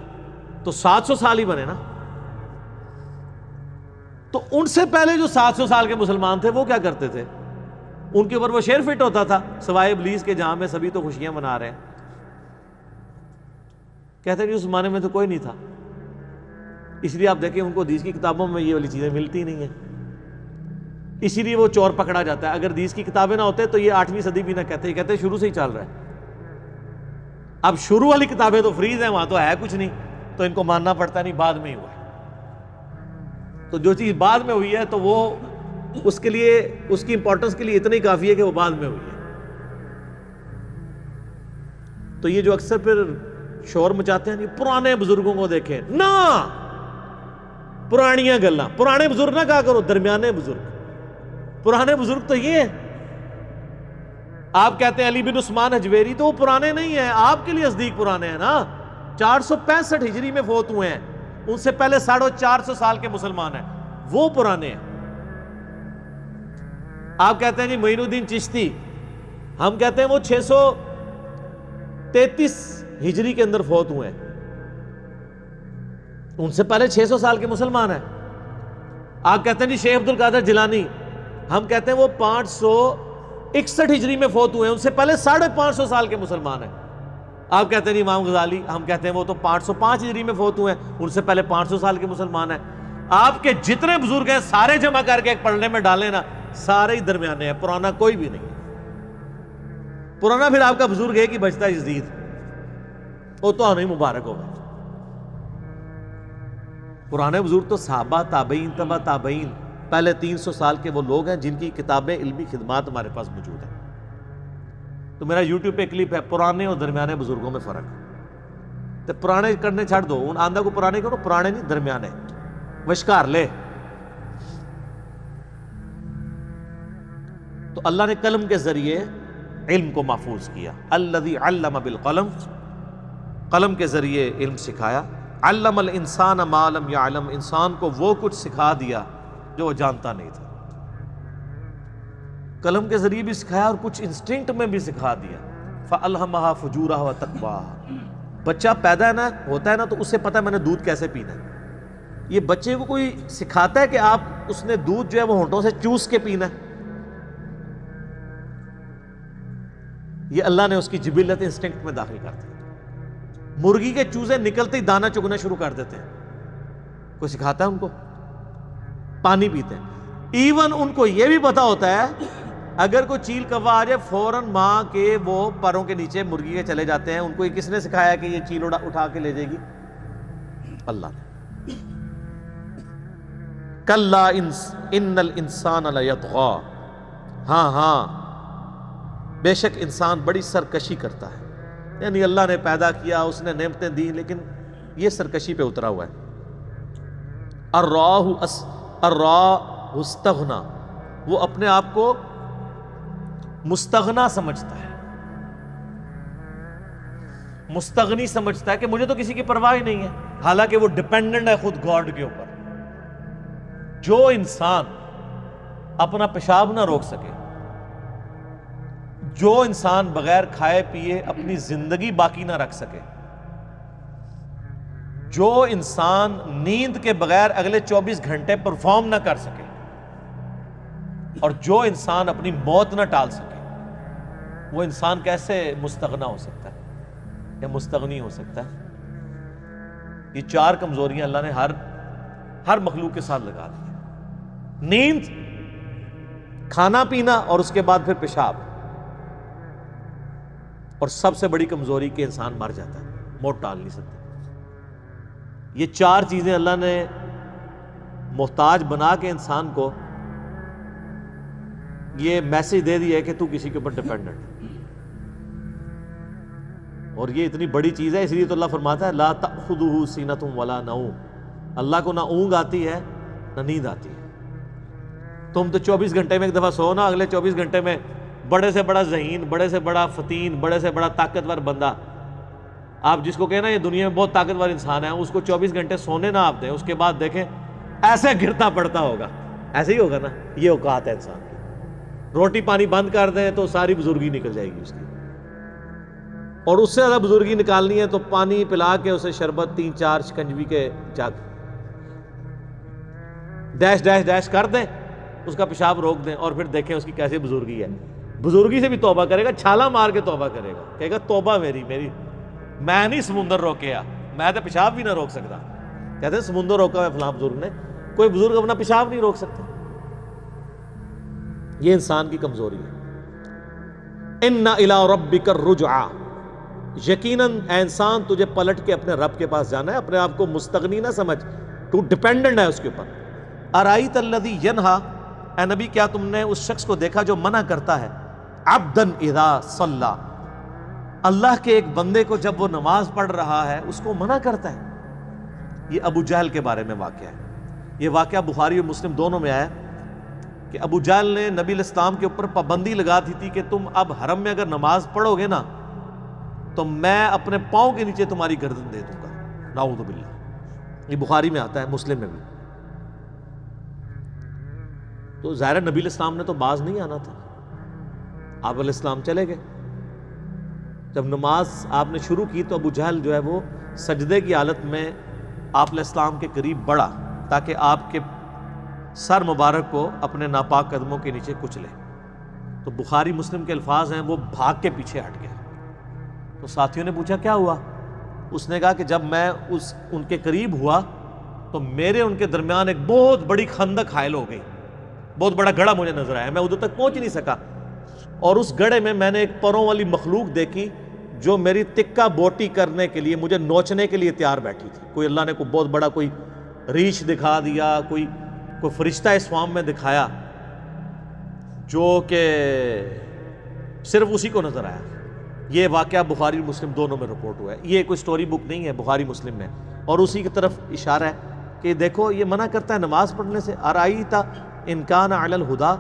تو 700 سال ہی بنے نا. تو ان سے پہلے جو 700 سال کے مسلمان تھے وہ کیا کرتے تھے؟ ان کے اوپر وہ شعر فٹ ہوتا تھا، سوائے ابلیس کے جہاں میں سبھی تو خوشیاں منا رہے ہیں. کہتے ہیں اس زمانے میں تو کوئی نہیں تھا. اس لیے آپ دیکھیں ان کو حدیث کی کتابوں میں یہ والی چیزیں ملتی نہیں ہیں، اسی لیے وہ چور پکڑا جاتا ہے. اگر حدیث کی کتابیں نہ ہوتے تو یہ 8ویں صدی بھی نہ کہتے، یہ کہتے شروع سے ہی چل رہا ہے. اب شروع والی کتابیں تو فریز ہیں، وہاں تو ہے کچھ نہیں، تو ان کو ماننا پڑتا نہیں، بعد میں ہی ہوا ہے. تو جو چیز بعد میں ہوئی ہے تو وہ اس کے لیے، اس کی امپورٹنس کے لیے اتنی کافی ہے کہ وہ بعد میں ہوئی ہے. تو یہ جو اکثر پھر شور مچاتے ہیں پرانے بزرگوں کو دیکھیں نہ، پرانیاں گلاں، پرانے بزرگ نہ کہا کرو، درمیانے بزرگ. پرانے بزرگ تو یہ ہیں. آپ کہتے ہیں علی بن عثمان حجویری، تو وہ پرانے نہیں ہیں، آپ کے لیے نزدیک پرانے ہیں نا. 465 ہجری میں فوت ہوئے ہیں، ان سے پہلے 450 سال کے مسلمان ہیں، وہ پرانے ہیں. آپ کہتے ہیں جی معین الدین چشتی، ہم کہتے ہیں وہ 633 ہجری کے اندر فوت ہوئے ہیں، ان سے پہلے 600 سال کے مسلمان ہیں. آپ کہتے ہیں جی شیخ عبد القادر جیلانی، ہم کہتے ہیں وہ 561 ہجری میں فوت ہوئے ہیں، ان سے پہلے 550 سال کے مسلمان ہیں. آپ کہتے ہیں جی امام غزالی، ہم کہتے ہیں وہ تو 505 ہجری میں فوت ہوئے ہیں، ان سے پہلے 500 سال کے مسلمان ہیں. آپ کے جتنے بزرگ ہیں سارے جمع کر کے ایک پڑھنے میں ڈالیں نا، سارے ہی درمیانے ہیں، پرانا کوئی بھی نہیں. پرانا پھر آپ کا بزرگ ہے کہ بچتا یزید، وہ تو ہمیں مبارک ہوگا. پرانے بزرگ تو صحابہ، تابعین، تبع تابعین، پہلے 300 سال کے وہ لوگ ہیں جن کی کتابیں، علمی خدمات ہمارے پاس موجود ہیں. تو میرا یوٹیوب پہ کلپ ہے پرانے اور درمیانے بزرگوں میں فرق. تو پرانے کرنے چھڑ دو، ان آندہ کو پرانے کرو، پرانے نہیں درمیانے وشکار لے. تو اللہ نے قلم کے ذریعے علم کو محفوظ کیا. الذی علم بالقلم، قلم کے ذریعے علم سکھایا. علم الانسان ما لم یعلم، انسان کو وہ کچھ سکھا دیا جو وہ جانتا نہیں تھا. قلم کے ذریعے بھی سکھایا اور کچھ انسٹنکٹ میں بھی سکھا دیا. فَأَلْهَمَهَا فُجُورَهَا وَتَقْوَاهَا، بچہ پیدا ہے نا، ہوتا ہے نا، تو اسے پتہ ہے میں نے دودھ کیسے پینا ہے. یہ بچے کو کوئی سکھاتا ہے کہ آپ اس نے دودھ جو ہے وہ ہونٹوں سے چوس کے پینا ہے؟ یہ اللہ نے اس کی جبلت انسٹنکٹ میں داخل کر دی. مرغی کے چوزے نکلتے ہی دانا چگنا شروع کر دیتے ہیں. کوئی سکھاتا ہے ان کو؟ پانی پیتے ہیں. ایون ان کو یہ بھی پتا ہوتا ہے اگر کوئی چیل کوا آ جائے فوراً ماں کے وہ پروں کے نیچے مرغی کے چلے جاتے ہیں. ان کو یہ کس نے سکھایا کہ یہ چیل اٹھا کے لے جائے گی؟ اللہ نے. کلا ان الانسان لیطغی، ہاں ہاں بے شک انسان بڑی سرکشی کرتا ہے. یعنی اللہ نے پیدا کیا، اس نے نعمتیں دی، لیکن یہ سرکشی پہ اترا ہوا ہے. الراہ استغنا، وہ اپنے آپ کو مستغنا سمجھتا ہے، مستغنی سمجھتا ہے کہ مجھے تو کسی کی پرواہ ہی نہیں ہے، حالانکہ وہ ڈیپینڈنٹ ہے خود گاڈ کے اوپر. جو انسان اپنا پیشاب نہ روک سکے، جو انسان بغیر کھائے پیے اپنی زندگی باقی نہ رکھ سکے، جو انسان نیند کے بغیر اگلے 24 گھنٹے پرفارم نہ کر سکے، اور جو انسان اپنی موت نہ ٹال سکے، وہ انسان کیسے مستغنا ہو سکتا ہے یا مستغنی ہو سکتا ہے؟ یہ 4 کمزوریاں اللہ نے ہر مخلوق کے ساتھ لگا دی. نیند، کھانا پینا، اور اس کے بعد پھر پیشاب. اور سب سے بڑی کمزوری کہ انسان مر جاتا ہے، موت ٹال نہیں سکتا. یہ 4 چیزیں اللہ نے محتاج بنا کے انسان کو یہ میسج دے دیا ہے کہ تو کسی کے اوپر ڈیپینڈنٹ. اور یہ اتنی بڑی چیز ہے، اس لیے تو اللہ فرماتا ہے لا تأخذہ سینۃ ولا نوم. اللہ کو نہ اونگ آتی ہے نہ نیند آتی ہے. تم تو 24 گھنٹے میں ایک دفعہ سو نا، اگلے 24 گھنٹے میں بڑے سے بڑا ذہین، بڑے سے بڑا فتین، بڑے سے بڑا طاقتور بندہ، آپ جس کو کہنا یہ دنیا میں بہت طاقتور انسان ہے، اس کو 24 گھنٹے سونے نہ آپ دیں، اس کے بعد دیکھیں ایسے گرتا پڑتا ہوگا. ایسے ہی ہوگا نا. یہ اوقات ہے انسان کی. روٹی پانی بند کر دیں تو ساری بزرگی نکل جائے گی اس کی، اور اس سے زیادہ بزرگی نکالنی ہے تو پانی پلا کے اسے شربت 3-4 شکنجوی کے جگ ڈیش ڈیش ڈیش کر دیں، اس کا پیشاب روک دیں، اور پھر دیکھیں اس کی کیسی بزرگی ہے. بزرگی سے بھی توبہ کرے گا، چھالا مار کے توبہ کرے گا، کہے گا توبہ میری میں نہیں سمندر روکیا، میں تو پیشاب بھی نہ روک سکتا. کہتے ہیں سمندر روکا ہے فلاں بزرگ نے، کوئی بزرگ اپنا پیشاب نہیں روک سکتا. یہ انسان کی کمزوری ہے. ان الی ربک الرجعی، یقیناً اے انسان تجھے پلٹ کے اپنے رب کے پاس جانا ہے. اپنے آپ کو مستغنی نہ سمجھ، تو ڈیپینڈنٹ ہے اس کے اوپر. ارایت الذی ینہا، اے نبی کیا تم نے اس شخص کو دیکھا جو منع کرتا ہے، عبدا اذا صلی، اللہ کے ایک بندے کو جب وہ نماز پڑھ رہا ہے اس کو منع کرتا ہے. یہ ابو جہل کے بارے میں واقعہ ہے. یہ واقعہ بخاری اور مسلم دونوں میں آیا کہ ابو جہل نے نبی علیہ السلام کے اوپر پابندی لگا دی تھی کہ تم اب حرم میں اگر نماز پڑھو گے نا تو میں اپنے پاؤں کے نیچے تمہاری گردن دے دوں گا. نعوذ باللہ. یہ بخاری میں آتا ہے، مسلم میں بھی. تو ظاہر نبی علیہ السلام نے تو باز نہیں آنا تھا. آپ علیہ السلام چلے گئے. جب نماز آپ نے شروع کی تو ابو جہل جو ہے وہ سجدے کی حالت میں آپ علیہ السلام کے قریب بڑھا تاکہ آپ کے سر مبارک کو اپنے ناپاک قدموں کے نیچے کچلے. تو بخاری مسلم کے الفاظ ہیں، وہ بھاگ کے پیچھے ہٹ گیا. تو ساتھیوں نے پوچھا کیا ہوا؟ اس نے کہا کہ جب میں ان کے قریب ہوا تو میرے ان کے درمیان ایک بہت بڑی خندق حائل ہو گئی. بہت بڑا گڑھا مجھے نظر آیا، میں ادھر تک پہنچ نہیں سکا. اور اس گڑھے میں نے ایک پروں والی مخلوق دیکھی جو میری تکہ بوٹی کرنے کے لیے، مجھے نوچنے کے لیے تیار بیٹھی تھی. کوئی اللہ نے کوئی بہت بڑا کوئی ریچھ دکھا دیا، کوئی فرشتہ اس فارم میں دکھایا جو کہ صرف اسی کو نظر آیا. یہ واقعہ بخاری مسلم دونوں میں رپورٹ ہوا ہے. یہ کوئی سٹوری بک نہیں ہے، بخاری مسلم میں. اور اسی کی طرف اشارہ ہے کہ دیکھو یہ منع کرتا ہے نماز پڑھنے سے. ارائیتا ان کان علی الہدی،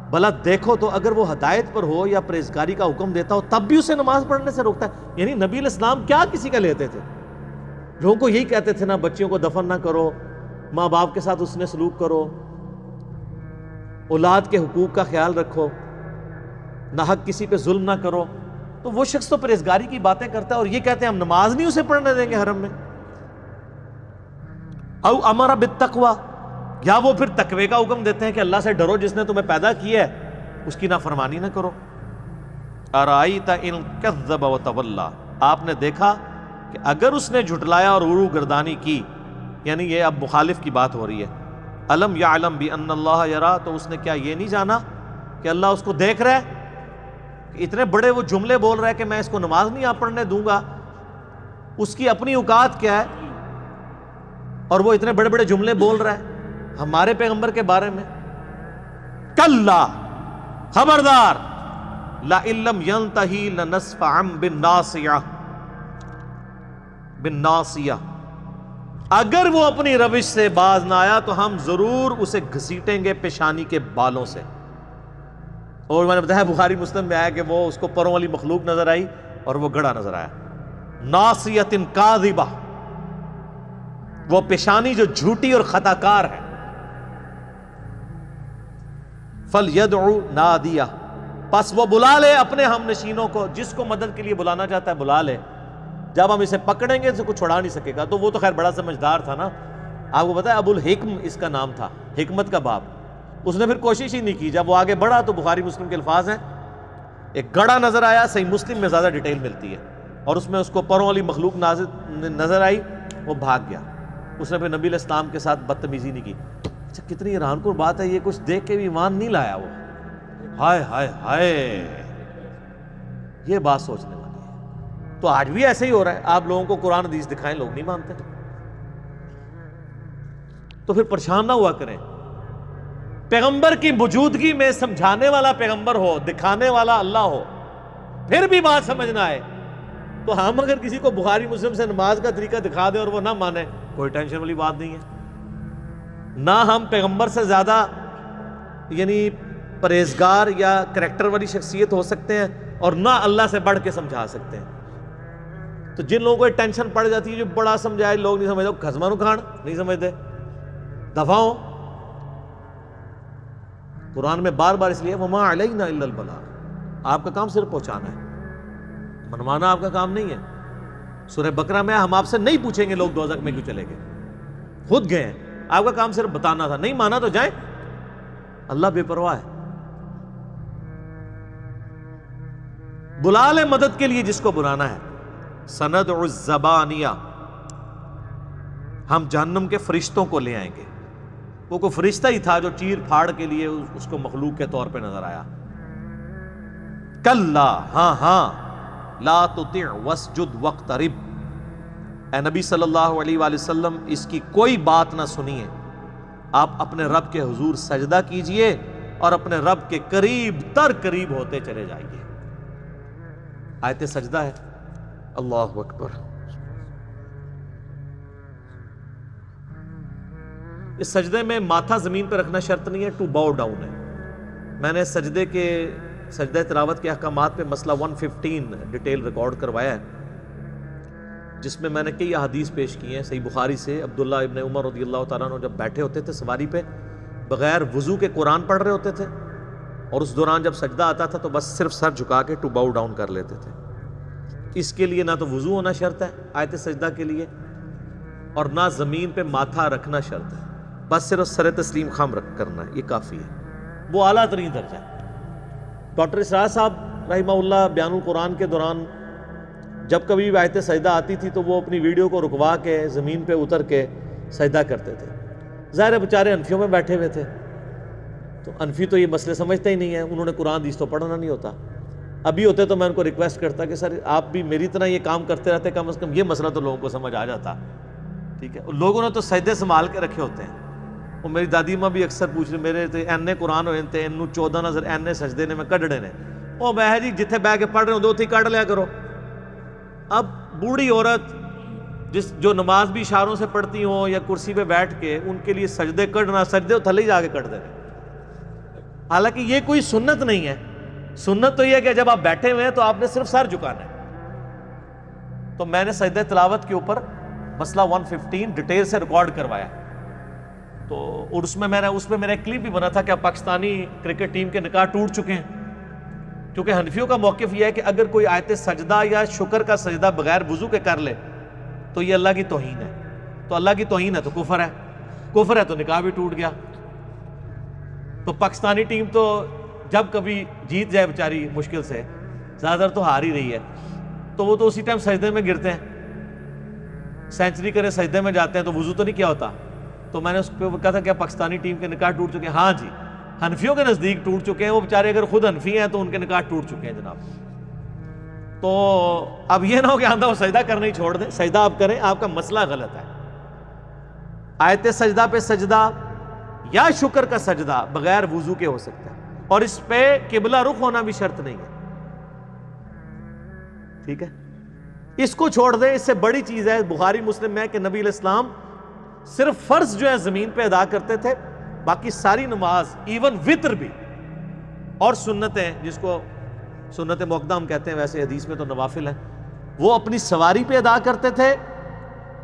بھلا دیکھو تو اگر وہ ہدایت پر ہو یا پرہیزگاری کا حکم دیتا ہو تب بھی اسے نماز پڑھنے سے روکتا ہے. یعنی نبی علیہ السلام کیا کسی کا لیتے تھے؟ لوگوں کو یہی کہتے تھے نا، بچیوں کو دفن نہ کرو، ماں باپ کے ساتھ اس نے سلوک کرو، اولاد کے حقوق کا خیال رکھو، نہ حق کسی پہ ظلم نہ کرو. تو وہ شخص تو پرہیزگاری کی باتیں کرتا ہے اور یہ کہتے ہیں ہم نماز نہیں اسے پڑھنے دیں گے حرم میں. او امر بالتقوی، یا وہ پھر تقوی کا حکم دیتے ہیں کہ اللہ سے ڈرو، جس نے تمہیں پیدا کیا ہے اس کی نافرمانی نہ کرو. ارائیت ان کذب وتولی، آپ نے دیکھا کہ اگر اس نے جھٹلایا اور غرو گردانی کی، یعنی یہ اب مخالف کی بات ہو رہی ہے. الم یعلم بان اللہ یرا، تو اس نے کیا یہ نہیں جانا کہ اللہ اس کو دیکھ رہا ہے؟ کہ اتنے بڑے وہ جملے بول رہا ہے کہ میں اس کو نماز نہیں آپ پڑھنے دوں گا، اس کی اپنی اوقات کیا ہے اور وہ اتنے بڑے بڑے جملے بول رہا ہے ہمارے پیغمبر کے بارے میں. کلا، خبردار، لئن لم ینتہی لنسفعا بالناصیہ، اگر وہ اپنی روش سے باز نہ آیا تو ہم ضرور اسے گھسیٹیں گے پیشانی کے بالوں سے. اور میں نے بتایا بخاری مسلم میں آیا کہ وہ اس کو پروں والی مخلوق نظر آئی اور وہ گڑھا نظر آیا. ناصیۃ کاذبہ، وہ پیشانی جو جھوٹی اور خطا کار ہے. فلیدعو نادیہ، پس وہ بلا لے اپنے ہم نشینوں کو، جس کو مدد کے لیے بلانا چاہتا ہے بلا لے. جب ہم اسے پکڑیں گے تو کچھ چھڑا نہیں سکے گا. تو وہ تو خیر بڑا سمجھدار تھا نا. آپ کو پتا ہے ابو الحکم اس کا نام تھا، حکمت کا باپ. اس نے پھر کوشش ہی نہیں کی. جب وہ آگے بڑھا تو بخاری مسلم کے الفاظ ہیں، ایک گڑھا نظر آیا، صحیح مسلم میں زیادہ ڈیٹیل ملتی ہے، اور اس میں اس کو پروں والی مخلوق نظر آئی، وہ بھاگ گیا. اس نے پھر نبی علیہ السلام کے ساتھ بدتمیزی نہیں کی. اچھا کتنی حیران کن بات ہے، یہ کچھ دیکھ کے بھی ایمان نہیں لایا وہ. ہائے ہائے ہائے، یہ بات سوچنے والی ہے. تو آج بھی ایسے ہی ہو رہا ہے. آپ لوگوں کو قرآن حدیث دکھائیں، لوگ نہیں مانتے. تو پھر پریشان نہ ہوا کریں. پیغمبر کی موجودگی میں سمجھانے والا پیغمبر ہو, دکھانے والا اللہ ہو, پھر بھی بات سمجھنا ہے, تو ہم اگر کسی کو بخاری مسلم سے نماز کا طریقہ دکھا دیں اور وہ نہ مانے, کوئی ٹینشن والی بات نہیں ہے. نہ ہم پیغمبر سے زیادہ یعنی پرہیزگار یا کریکٹر والی شخصیت ہو سکتے ہیں, اور نہ اللہ سے بڑھ کے سمجھا سکتے ہیں. تو جن لوگوں کو ٹینشن پڑ جاتی ہے, جو بڑا سمجھائے لوگ نہیں سمجھتے, خزمانو کھان نہیں سمجھتے, دفاعوں. قرآن میں بار بار اس لیے وما علینا الا البلاغ, آپ کا کام صرف پہنچانا ہے, منوانا آپ کا کام نہیں ہے. سورہ بقرہ میں ہم آپ سے نہیں پوچھیں گے لوگ دوزخ میں کیوں چلے گئے, خود گئے ہیں, آپ کا کام صرف بتانا تھا, نہیں مانا تو جائیں. اللہ بے پرواہ ہے. بلا لے مدد کے لیے جس کو بلانا ہے. سندع الزبانیہ, ہم جہنم کے فرشتوں کو لے آئیں گے. وہ کوئی فرشتہ ہی تھا جو چیر پھاڑ کے لیے اس کو مخلوق کے طور پہ نظر آیا. کلا, ہاں لا تطع واسجد واقترب, اے نبی صلی اللہ علیہ وآلہ وسلم اس کی کوئی بات نہ سنیے, آپ اپنے رب کے حضور سجدہ کیجئے اور اپنے رب کے قریب تر قریب ہوتے چلے جائیے. آیت سجدہ ہے. اللہ اکبر. اس سجدے میں ماتھا زمین پہ رکھنا شرط نہیں ہے, ٹو باؤ ڈاؤن ہے. میں نے سجدہ تلاوت کے احکامات پہ مسئلہ 115 ڈیٹیل ریکارڈ کروایا ہے, جس میں میں نے کئی احادیث پیش کی ہیں صحیح بخاری سے. عبداللہ ابن عمر رضی اللہ تعالیٰ عنہ جب بیٹھے ہوتے تھے سواری پہ, بغیر وضو کے قرآن پڑھ رہے ہوتے تھے, اور اس دوران جب سجدہ آتا تھا تو بس صرف سر جھکا کے ٹو باؤ ڈاؤن کر لیتے تھے. اس کے لیے نہ تو وضو ہونا شرط ہے آیت سجدہ کے لیے, اور نہ زمین پہ ماتھا رکھنا شرط ہے, بس صرف سر تسلیم خم رکھ کرنا ہے, یہ کافی ہے. وہ اعلیٰ ترین درجہ ہے. ڈاکٹر اسرار صاحب رحمہ اللہ بیان القرآن کے دوران جب کبھی بھی آیت سجدہ آتی تھی تو وہ اپنی ویڈیو کو رکوا کے زمین پہ اتر کے سجدہ کرتے تھے. ظاہر ہے بیچارے انفیوں میں بیٹھے ہوئے تھے, تو انفی تو یہ مسئلے سمجھتے ہی نہیں ہیں, انہوں نے قرآن حدیث تو پڑھنا نہیں ہوتا. ابھی ہوتے تو میں ان کو ریکویسٹ کرتا کہ سر آپ بھی میری طرح یہ کام کرتے رہتے, کم از کم یہ مسئلہ تو لوگوں کو سمجھ آ جاتا. ٹھیک ہے, لوگوں نے تو سجدے سنبھال کے رکھے ہوتے ہیں. وہ میری دادی ماں بھی اکثر پوچھ رہے, میرے تے اینے قرآن ہوئے تے انہوں 14 نظر اینے سجدے نے میں کڈنے نے, وہ میں جی جتھے بہ کے پڑھ رہے ہوں دو تھی کڈ لیا کرو. اب بوڑھی عورت جو نماز بھی اشاروں سے پڑھتی ہوں یا کرسی پہ بیٹھ کے, ان کے لیے سجدے کڈنا, سجدے تھلے ہی جا کے کڈ دینے. حالانکہ یہ کوئی سنت نہیں ہے. سنت تو یہ ہے کہ جب آپ بیٹھے ہوئے ہیں تو آپ نے صرف سر جھکانا ہے. تو میں نے سجدہ تلاوت کے اوپر مسئلہ 115 ڈیٹیل سے ریکارڈ کروایا, تو اور اس میں میرا ایک کلپ بھی بنا تھا کہ پاکستانی کرکٹ ٹیم کے نکاح ٹوٹ چکے ہیں. کیونکہ حنفیوں کا موقف یہ ہے کہ اگر کوئی آیت سجدہ یا شکر کا سجدہ بغیر وضو کے کر لے تو یہ اللہ کی توہین ہے. تو اللہ کی توہین ہے تو کفر ہے, کفر ہے تو نکاح بھی ٹوٹ گیا. تو پاکستانی ٹیم تو جب کبھی جیت جائے بیچاری مشکل سے, زیادہ تر تو ہار ہی رہی ہے, تو وہ تو اسی ٹائم سجدے میں گرتے ہیں, سینچری کرے سجدے میں جاتے ہیں, تو وضو تو نہیں کیا ہوتا. تو میں نے اس پہ کہا تھا کہ پاکستانی ٹیم کے نکاح ٹوٹ چکے ہیں. ہاں جی, حنفیوں کے نزدیک ٹوٹ چکے ہیں. وہ بیچارے اگر خود حنفی ہیں تو ان کے نکاح ٹوٹ چکے ہیں جناب. تو اب یہ نہ ہو کہ آندھا وہ سجدہ کرنا ہی چھوڑ دیں, سجدہ آپ کریں, آپ کا مسئلہ غلط ہے. آیت سجدہ پہ سجدہ یا شکر کا سجدہ بغیر وضو کے ہو سکتا ہے, اور اس پہ قبلہ رخ ہونا بھی شرط نہیں ہے. ٹھیک ہے, اس کو چھوڑ دیں. اس سے بڑی چیز ہے بخاری مسلم میں کہ نبی علیہ السلام صرف فرض جو ہے زمین پہ ادا کرتے تھے, باقی ساری نماز ایون وتر بھی اور سنتیں, جس کو سنت موقدہ ہم کہتے ہیں, ویسے حدیث میں تو نوافل ہیں, وہ اپنی سواری پہ ادا کرتے تھے,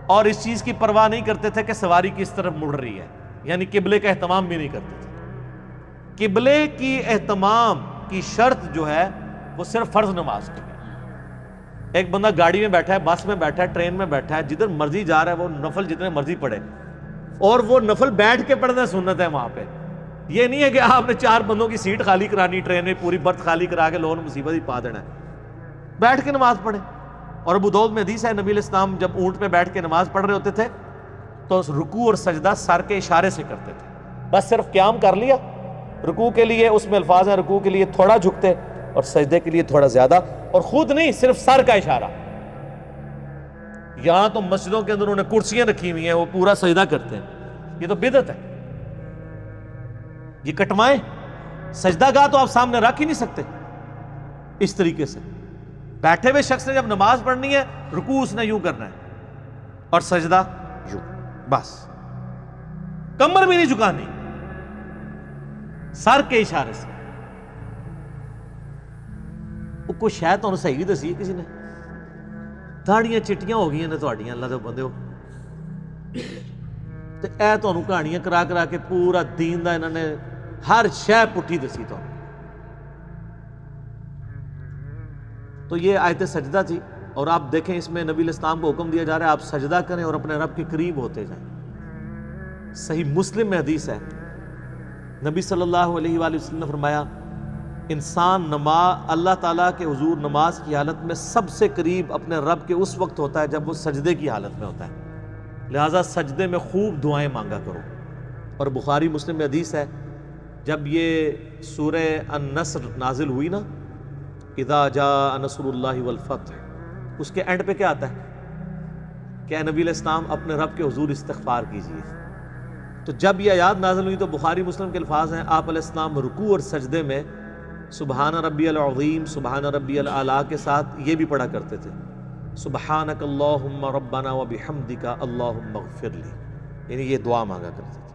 اور اس چیز کی پرواہ نہیں کرتے تھے کہ سواری کس طرف مڑ رہی ہے, یعنی قبلے کا اہتمام بھی نہیں کرتے تھے. قبلے کی اہتمام کی شرط جو ہے وہ صرف فرض نماز کی ہے. ایک بندہ گاڑی میں بیٹھا ہے, بس میں بیٹھا ہے, ٹرین میں بیٹھا ہے, جدھر مرضی جا رہا ہے, وہ نفل جتنے مرضی پڑھے, اور وہ نفل بیٹھ کے پڑھنا سنت ہے وہاں پہ. یہ نہیں ہے کہ آپ نے 4 بندوں کی سیٹ خالی کرانی ٹرین میں, پوری برتھ خالی کرا کے لوگوں نے مصیبت ہی پا دینا ہے. بیٹھ کے نماز پڑھیں. اور ابو داؤد میں حدیث ہے, نبی علیہ السلام جب اونٹ پہ بیٹھ کے نماز پڑھ رہے ہوتے تھے تو رکوع اور سجدہ سر کے اشارے سے کرتے تھے. بس صرف قیام کر لیا, رکوع کے لیے اس میں الفاظ ہیں, رکوع کے لیے تھوڑا جھکتے اور سجدے کے لیے تھوڑا زیادہ, اور خود نہیں, صرف سر کا اشارہ. یہاں تو مسجدوں کے اندر انہوں نے کرسیاں رکھی ہوئی ہیں, وہ پورا سجدہ کرتے ہیں. یہ تو بدعت ہے. یہ کٹوائیں. سجدہ گاہ تو آپ سامنے رکھ ہی نہیں سکتے اس طریقے سے. بیٹھے ہوئے شخص نے جب نماز پڑھنی ہے رکوع اس نے یوں کرنا ہے اور سجدہ یوں, بس کمر بھی نہیں جھکانی, سر کے اشارے سے. کوئی شاید تو صحیح بھی دسی کسی نے. داڑیاں چٹیاں ہو گئی نے تہاڈیاں اللہ دے بندے ہو, تے اے تانوں کہانیاں کرا کرا کے پورا دین دا انہوں نے ہر شے پٹھی دسی تو. تو یہ آیت سجدہ تھی, اور آپ دیکھیں اس میں نبی علیہ السلام کو حکم دیا جا رہا ہے آپ سجدہ کریں اور اپنے رب کے قریب ہوتے جائیں. صحیح مسلم میں حدیث ہے, نبی صلی اللہ علیہ وآلہ وسلم نے فرمایا انسان اللہ تعالیٰ کے حضور نماز کی حالت میں سب سے قریب اپنے رب کے اس وقت ہوتا ہے جب وہ سجدے کی حالت میں ہوتا ہے, لہٰذا سجدے میں خوب دعائیں مانگا کرو. اور بخاری مسلم میں حدیث ہے جب یہ سورہ النصر نازل ہوئی نا, اذا جاء نصر اللہ والفتح, اس کے اینڈ پہ کیا آتا ہے کہ اے نبی علیہ السلام اپنے رب کے حضور استغفار کیجئے. تو جب یہ آیات نازل ہوئی تو بخاری مسلم کے الفاظ ہیں آپ علیہ السلام رکوع اور سجدے میں سبحان ربی العظیم سبحان ربی الاعلیٰ کے ساتھ یہ بھی پڑھا کرتے تھے سبحانک اللہم ربنا وبحمدک اللہم اغفر لی, یعنی یہ دعا مانگا کرتے تھے.